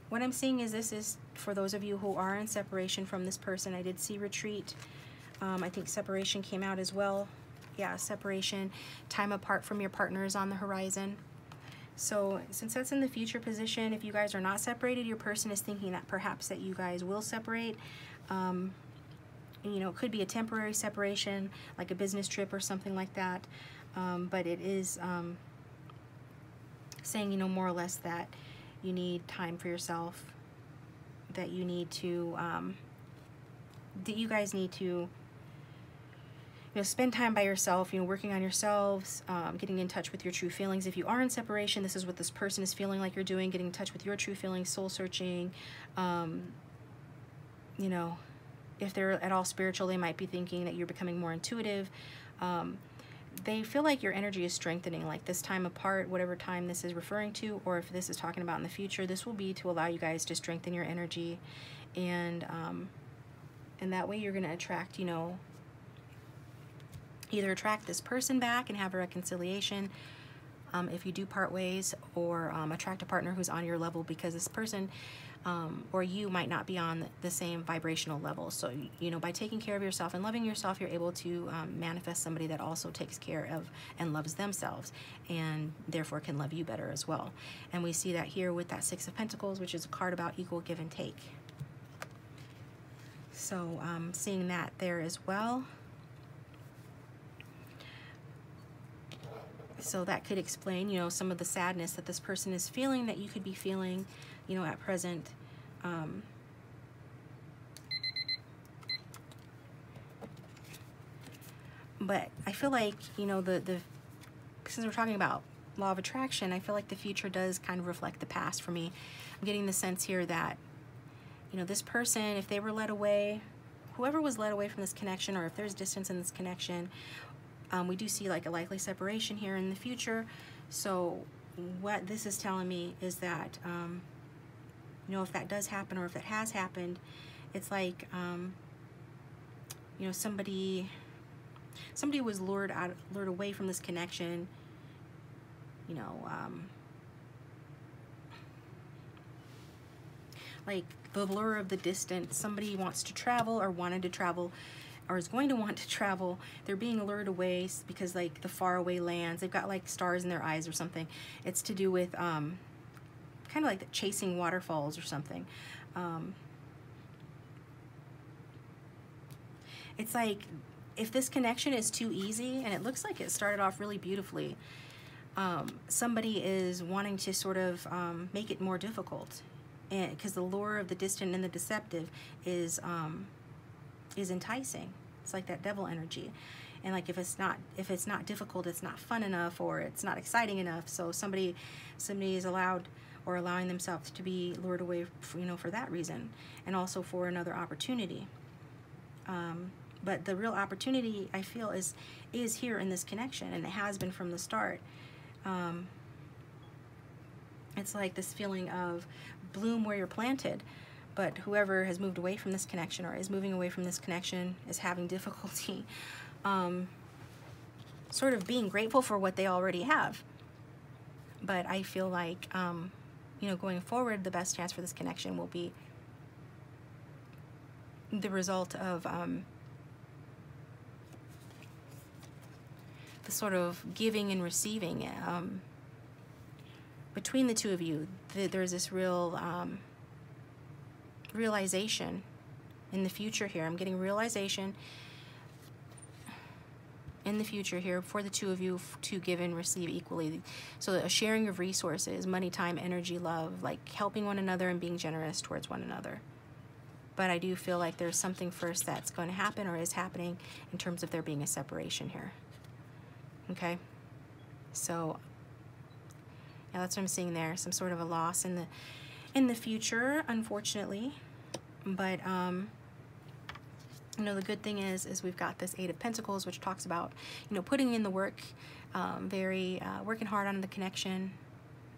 what I'm seeing is this is for those of you who are in separation from this person. I did see retreat. I think separation came out as well. Yeah, separation, time apart from your partner is on the horizon. So since that's in the future position, if you guys are not separated, your person is thinking that perhaps that you guys will separate. You know, it could be a temporary separation, like a business trip or something like that. But it is saying, you know, more or less that you need time for yourself, that you need to, that you guys need to, you know, spend time by yourself, you know, working on yourselves, getting in touch with your true feelings. If you are in separation, this is what this person is feeling like you're doing, getting in touch with your true feelings, soul searching. You know, if they're at all spiritual, they might be thinking that you're becoming more intuitive. They feel like your energy is strengthening, like this time apart, whatever time this is referring to, or if this is talking about in the future, this will be to allow you guys to strengthen your energy. And that way you're going to attract, you know, either attract this person back and have a reconciliation if you do part ways, or attract a partner who's on your level, because this person or you might not be on the same vibrational level. So, you know, by taking care of yourself and loving yourself, you're able to manifest somebody that also takes care of and loves themselves, and therefore can love you better as well. And we see that here with that 6 of Pentacles, which is a card about equal give and take. So seeing that there as well. So that could explain, you know, some of the sadness that this person is feeling, that you could be feeling, you know, at present. But I feel like, you know, since we're talking about law of attraction, I feel like the future does kind of reflect the past for me. I'm getting the sense here that, you know, this person, if they were led away, whoever was led away from this connection, or if there's distance in this connection, we do see like a likely separation here in the future. So what this is telling me is that, you know, if that does happen, or if it has happened, it's like, you know, somebody was lured away from this connection, you know, like the lure of the distance. Somebody wants to travel, or wanted to travel, or is going to want to travel. They're being lured away because, like, the faraway lands, they've got like stars in their eyes or something. It's to do with kind of like the chasing waterfalls or something. It's like if this connection is too easy, and it looks like it started off really beautifully, somebody is wanting to sort of make it more difficult, and because the lure of the distant and the deceptive is enticing. It's like that devil energy, and like if it's not difficult, it's not fun enough, or it's not exciting enough. So somebody is allowing themselves to be lured away, you know, for that reason, and also for another opportunity. But the real opportunity, I feel, is here in this connection, and it has been from the start. It's like this feeling of bloom where you're planted, but whoever has moved away from this connection or is moving away from this connection is having difficulty sort of being grateful for what they already have. But I feel like, you know, going forward, the best chance for this connection will be the result of the sort of giving and receiving between the two of you. There's this real realization in the future here. I'm getting realization in the future here for the two of you to give and receive equally. So a sharing of resources, money, time, energy, love, like helping one another and being generous towards one another. But I do feel like there's something first that's going to happen or is happening in terms of there being a separation here. Okay? So yeah, that's what I'm seeing there. Some sort of a loss in the future, unfortunately. But you know, the good thing is we've got this Eight of Pentacles, which talks about, you know, putting in the work, working hard on the connection.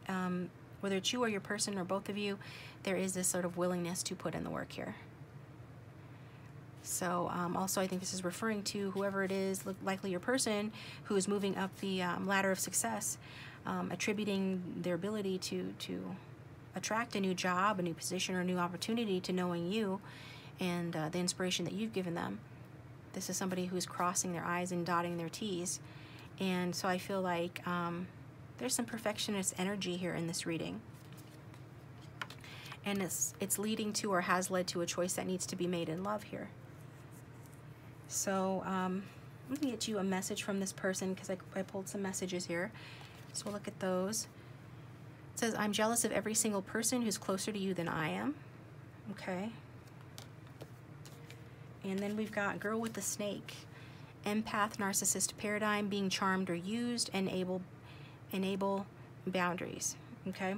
Whether it's you or your person or both of you, there is this sort of willingness to put in the work here. So also I think this is referring to whoever it is, likely your person, who is moving up the ladder of success, attributing their ability to attract a new job, a new position, or a new opportunity to knowing you and the inspiration that you've given them. This is somebody who's crossing their I's and dotting their T's. And so I feel like there's some perfectionist energy here in this reading. And it's leading to or has led to a choice that needs to be made in love here. So let me get you a message from this person, because I pulled some messages here. So we'll look at those. It says, I'm jealous of every single person who's closer to you than I am. Okay. And then we've got Girl with the Snake. Empath, narcissist paradigm, being charmed or used, enable boundaries. Okay.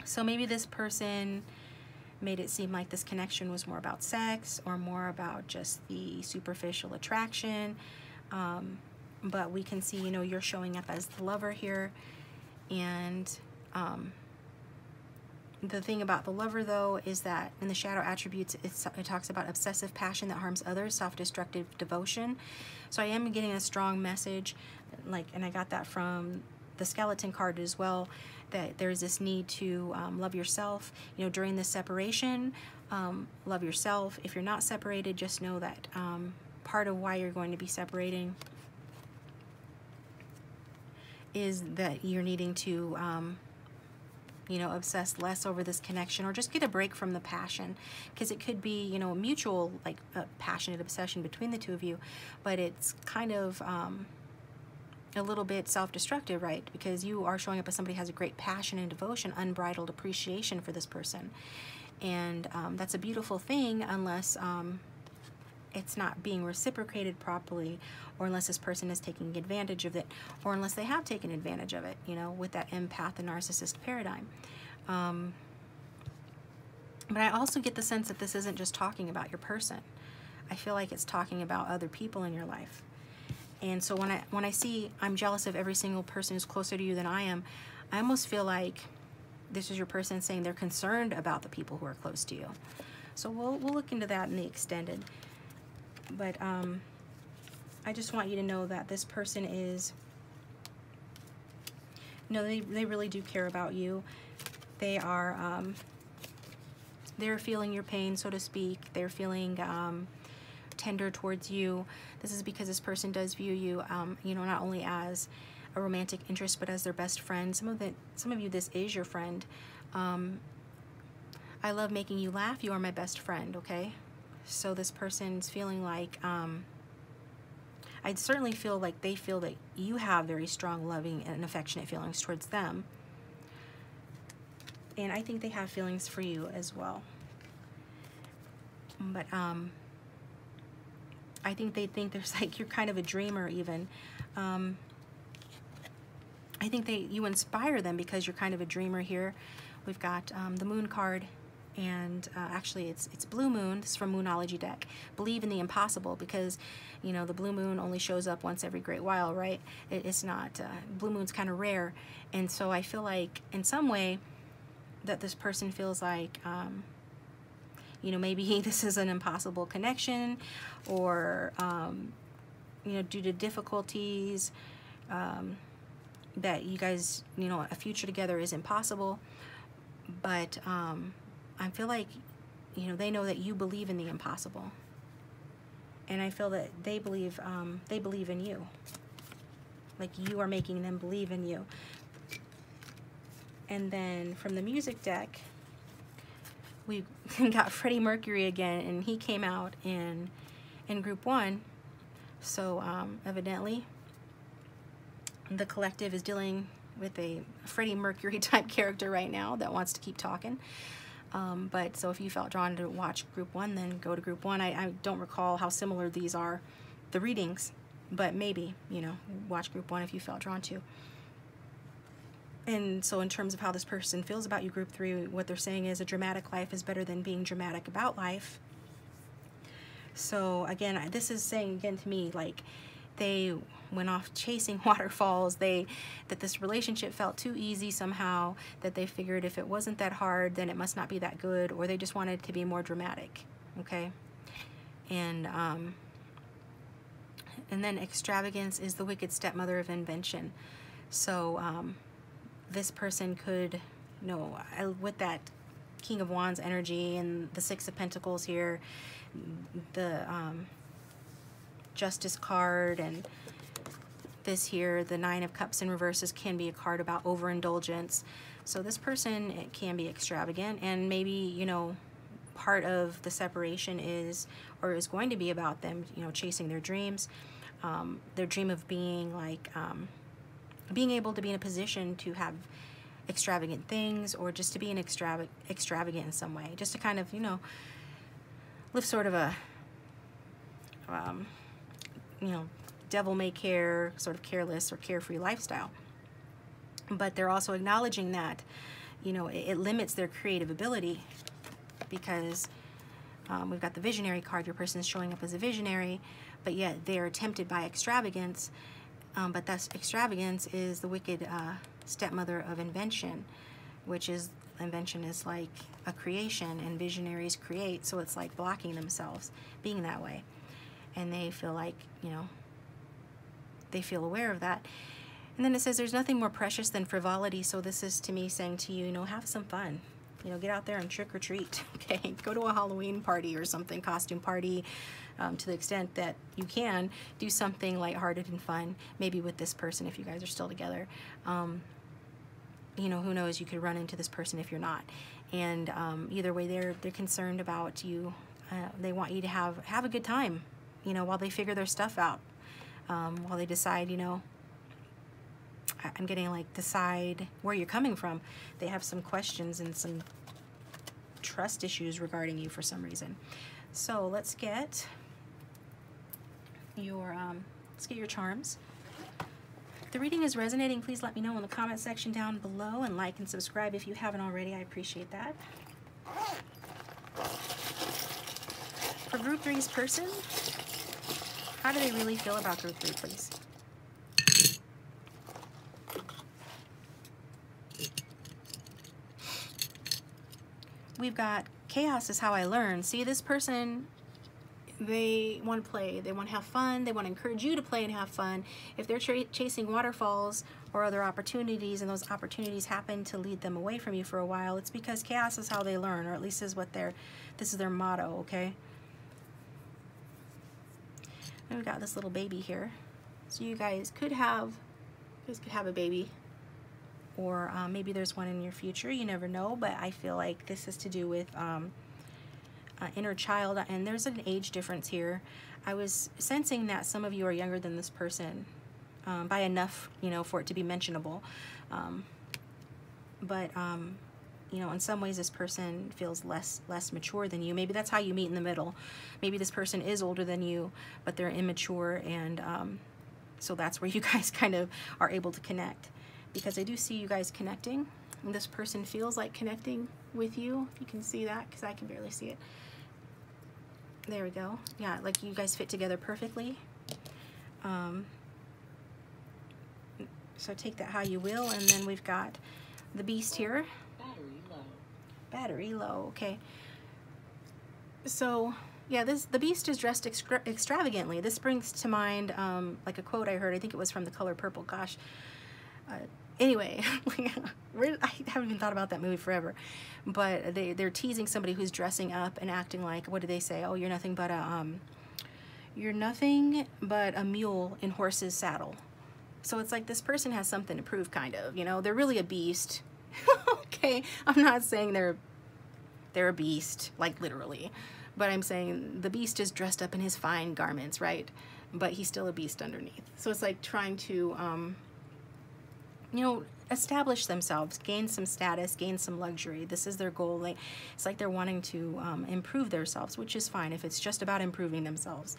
So maybe this person made it seem like this connection was more about sex or more about just the superficial attraction. But we can see, you know, you're showing up as the lover here. And the thing about the lover, though, is that in the shadow attributes, it talks about obsessive passion that harms others, self-destructive devotion. So I am getting a strong message, like, and I got that from the skeleton card as well, that there's this need to love yourself. You know, during this separation, love yourself. If you're not separated, just know that part of why you're going to be separating is that you're needing to, you know, obsess less over this connection, or just get a break from the passion, because it could be, you know, a mutual, like, passionate obsession between the two of you, but it's kind of a little bit self-destructive, right? Because you are showing up as somebody who has a great passion and devotion, unbridled appreciation for this person, and that's a beautiful thing, unless it's not being reciprocated properly, or unless this person is taking advantage of it, or unless they have taken advantage of it, you know, with that empath and narcissist paradigm. But I also get the sense that this isn't just talking about your person. I feel like it's talking about other people in your life. And so when I see I'm jealous of every single person who's closer to you than I am, I almost feel like this is your person saying they're concerned about the people who are close to you. So we'll look into that in the extended. But I just want you to know that this person is, you know, they really do care about you. They are, they're feeling your pain, so to speak. They're feeling tender towards you. This is because this person does view you, you know, not only as a romantic interest, but as their best friend. Some of you, this is your friend. I love making you laugh. You are my best friend, okay? So this person's feeling like, I'd certainly feel like they feel that you have very strong, loving, and affectionate feelings towards them. And I think they have feelings for you as well. But I think they think there's, like, you're kind of a dreamer even. I think you inspire them because you're kind of a dreamer here. We've got the Moon card And actually it's blue moon. This is from Moonology deck. Believe in the impossible, because you know the blue moon only shows up once every great while, right? It's not blue moon's kind of rare. And so I feel like in some way that this person feels like you know, maybe this is an impossible connection, or you know, due to difficulties that you guys, you know, a future together is impossible. But I feel like, you know, they know that you believe in the impossible, and I feel that they believe in you. Like you are making them believe in you. And then from the music deck, we got Freddie Mercury again, and he came out in group 1. So evidently the collective is dealing with a Freddie Mercury type character right now that wants to keep talking. But so if you felt drawn to watch group 1, then go to group 1. I don't recall how similar these are, the readings, but maybe, you know, watch group 1 if you felt drawn to. And so in terms of how this person feels about you, group 3, what they're saying is a dramatic life is better than being dramatic about life. So again, this is saying again to me, like they went off chasing waterfalls, that this relationship felt too easy somehow, that they figured if it wasn't that hard, then it must not be that good, or they just wanted to be more dramatic, okay? And then extravagance is the wicked stepmother of invention. So this person could, you know, with that King of Wands energy and the Six of Pentacles here, the Justice card, and this here, the Nine of Cups in reverses, can be a card about overindulgence. So this person, it can be extravagant, and maybe, you know, part of the separation is, or is going to be about them, you know, chasing their dreams, their dream of being like, being able to be in a position to have extravagant things, or just to be an extravagant in some way, just to kind of, you know, live sort of a, you know, devil-may-care, sort of careless or carefree lifestyle. But they're also acknowledging that, you know, it limits their creative ability, because we've got the visionary card. Your person is showing up as a visionary, but yet they're tempted by extravagance. But that's extravagance is the wicked stepmother of invention, which is, invention is like a creation, and visionaries create, so it's like blocking themselves being that way. And they feel like, you know, they feel aware of that. And then it says there's nothing more precious than frivolity. So this is to me saying to you, you know, have some fun. You know, get out there and trick or treat. Okay, go to a Halloween party or something, costume party, to the extent that you can. Do something lighthearted and fun, maybe with this person if you guys are still together. You know, who knows, you could run into this person if you're not. And either way, they're concerned about you. They want you to have a good time, you know, while they figure their stuff out, while they decide, you know, I'm getting like decide where you're coming from. They have some questions and some trust issues regarding you for some reason. So let's get your charms. If the reading is resonating, please let me know in the comment section down below, and like and subscribe if you haven't already. I appreciate that. For group 3's person, how do they really feel about group 3, please? We've got chaos is how I learn. See, this person, they want to play, they want to have fun, they want to encourage you to play and have fun. If they're chasing waterfalls or other opportunities, and those opportunities happen to lead them away from you for a while, it's because chaos is how they learn, or at least is what this is their motto, okay? And we've got this little baby here. So you guys could have a baby, or maybe there's one in your future, you never know. But I feel like this is to do with inner child, and there's an age difference here. I was sensing that some of you are younger than this person by enough, you know, for it to be mentionable. But you know, in some ways this person feels less mature than you. Maybe that's how you meet in the middle. Maybe this person is older than you, but they're immature, and so that's where you guys kind of are able to connect, because I do see you guys connecting. this person feels like connecting with you. If you can see that, because I can barely see it. There we go. Yeah, like you guys fit together perfectly. So take that how you will. And then we've got the Beast here. Battery low. Battery low, okay. So yeah, the Beast is dressed extravagantly. This brings to mind like a quote I heard. I think it was from The Color Purple. Gosh. Anyway, I haven't even thought about that movie forever. But they're teasing somebody who's dressing up and acting like, what do they say? Oh, you're nothing but a mule in horse's saddle. So it's like this person has something to prove, kind of. You know, they're really a beast. Okay, I'm not saying they're a beast, like literally. But I'm saying the Beast is dressed up in his fine garments, right? But he's still a beast underneath. So it's like trying to, you know, establish themselves, gain some status, gain some luxury. This is their goal. Like, it's like they're wanting to improve themselves, which is fine if it's just about improving themselves.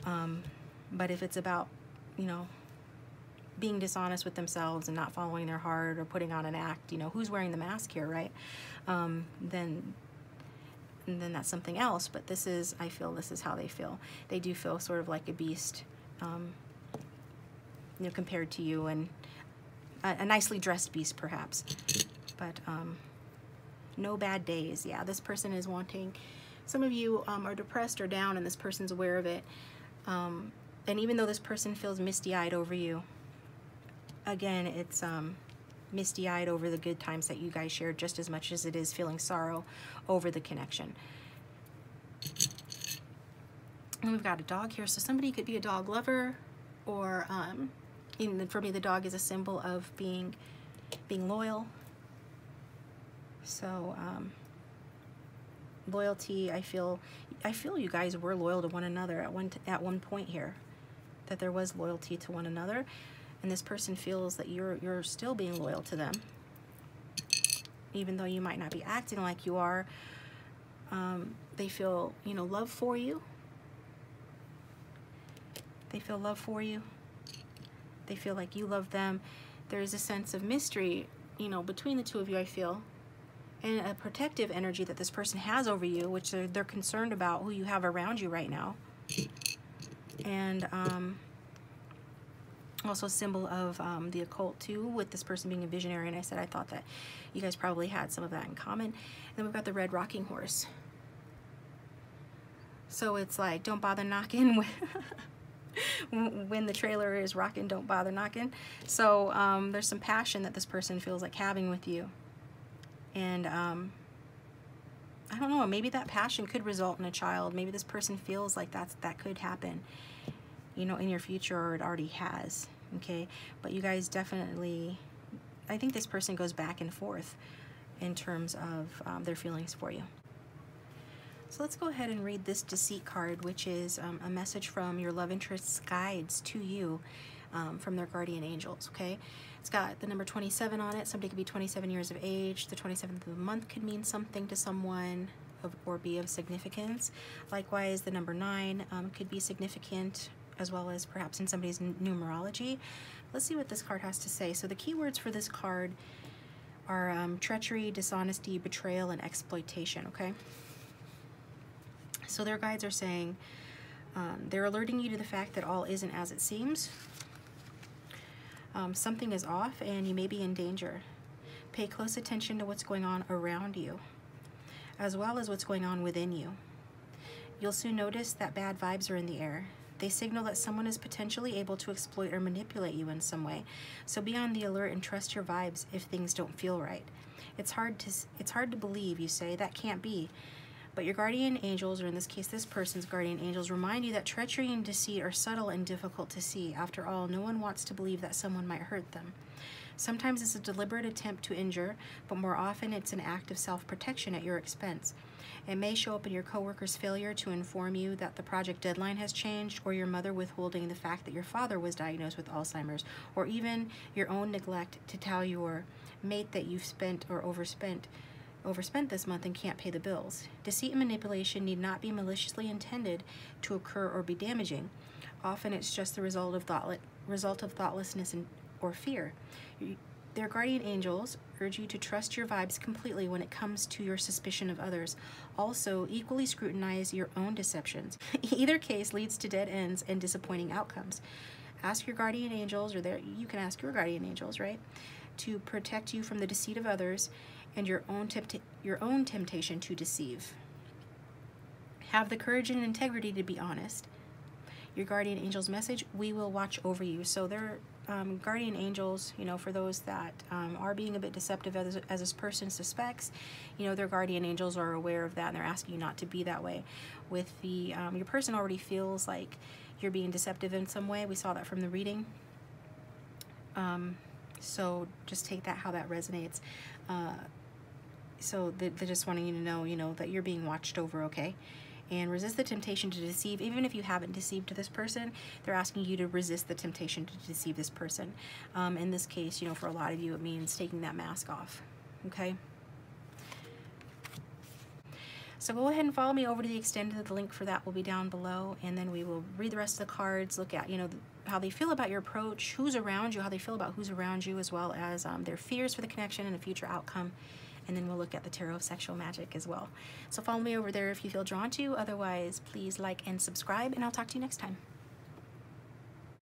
But if it's about, you know, being dishonest with themselves and not following their heart or putting on an act, you know, who's wearing the mask here, right? Then that's something else. But this is, I feel this is how they feel. They do feel sort of like a beast, you know, compared to you, and a nicely dressed beast perhaps. But no bad days. Yeah, this person is wanting, some of you are depressed or down, and this person's aware of it. And even though this person feels misty-eyed over you, again, it's misty-eyed over the good times that you guys shared just as much as it is feeling sorrow over the connection. And we've got a dog here, so somebody could be a dog lover, or for me, the dog is a symbol of being loyal. So loyalty, I feel you guys were loyal to one another at one point here, that there was loyalty to one another. And this person feels that you're still being loyal to them, even though you might not be acting like you are. They feel, you know, love for you. They feel love for you. They feel like you love them. There is a sense of mystery, you know, between the two of you, I feel, and a protective energy that this person has over you, which they're concerned about who you have around you right now. And also a symbol of the occult too, with this person being a visionary. And I said I thought that you guys probably had some of that in common. And then we've got the red rocking horse. So it's like, don't bother knocking when the trailer is rocking, don't bother knocking. So there's some passion that this person feels like having with you. And I don't know, maybe that passion could result in a child. Maybe this person feels like that could happen, you know, in your future, or it already has. Okay, but you guys definitely, I think this person goes back and forth in terms of their feelings for you. So let's go ahead and read this Deceit card, which is a message from your love interest's guides to you from their guardian angels, okay? It's got the number 27 on it. Somebody could be 27 years of age. The 27th of the month could mean something to someone or be of significance. Likewise, the number 9 could be significant, as well as perhaps in somebody's numerology. Let's see what this card has to say. So the keywords for this card are treachery, dishonesty, betrayal, and exploitation, okay? So their guides are saying, they're alerting you to the fact that all isn't as it seems. Something is off and you may be in danger. Pay close attention to what's going on around you, as well as what's going on within you. You'll soon notice that bad vibes are in the air. They signal that someone is potentially able to exploit or manipulate you in some way. So be on the alert and trust your vibes if things don't feel right. It's hard to believe, you say, that can't be. But your guardian angels, or in this case this person's guardian angels, remind you that treachery and deceit are subtle and difficult to see. After all, no one wants to believe that someone might hurt them. Sometimes it's a deliberate attempt to injure, but more often it's an act of self-protection at your expense. It may show up in your coworker's failure to inform you that the project deadline has changed, or your mother withholding the fact that your father was diagnosed with Alzheimer's, or even your own neglect to tell your mate that you've spent or overspent this month and can't pay the bills. Deceit and manipulation need not be maliciously intended to occur or be damaging. Often it's just the result of thoughtlessness or fear. Their guardian angels urge you to trust your vibes completely when it comes to your suspicion of others. Also, equally scrutinize your own deceptions. Either case leads to dead ends and disappointing outcomes. Ask your guardian angels, or you can ask your guardian angels, right, to protect you from the deceit of others and your own temptation to deceive. Have the courage and integrity to be honest. Your guardian angel's message: we will watch over you. So they're guardian angels, you know, for those that are being a bit deceptive as this person suspects, you know, their guardian angels are aware of that and they're asking you not to be that way. With the, your person already feels like you're being deceptive in some way. We saw that from the reading. So just take that how that resonates. So they're just wanting you to know, you know, that you're being watched over, okay? And resist the temptation to deceive. Even if you haven't deceived this person, they're asking you to resist the temptation to deceive this person. In this case, you know, for a lot of you, it means taking that mask off, okay? So go ahead and follow me over to the extended. The link for that will be down below, and then we will read the rest of the cards, look at, you know, how they feel about your approach, who's around you, how they feel about who's around you, as well as their fears for the connection and a future outcome. And then we'll look at the Tarot of Sexual Magic as well. So follow me over there if you feel drawn to. Otherwise, please like and subscribe, and I'll talk to you next time.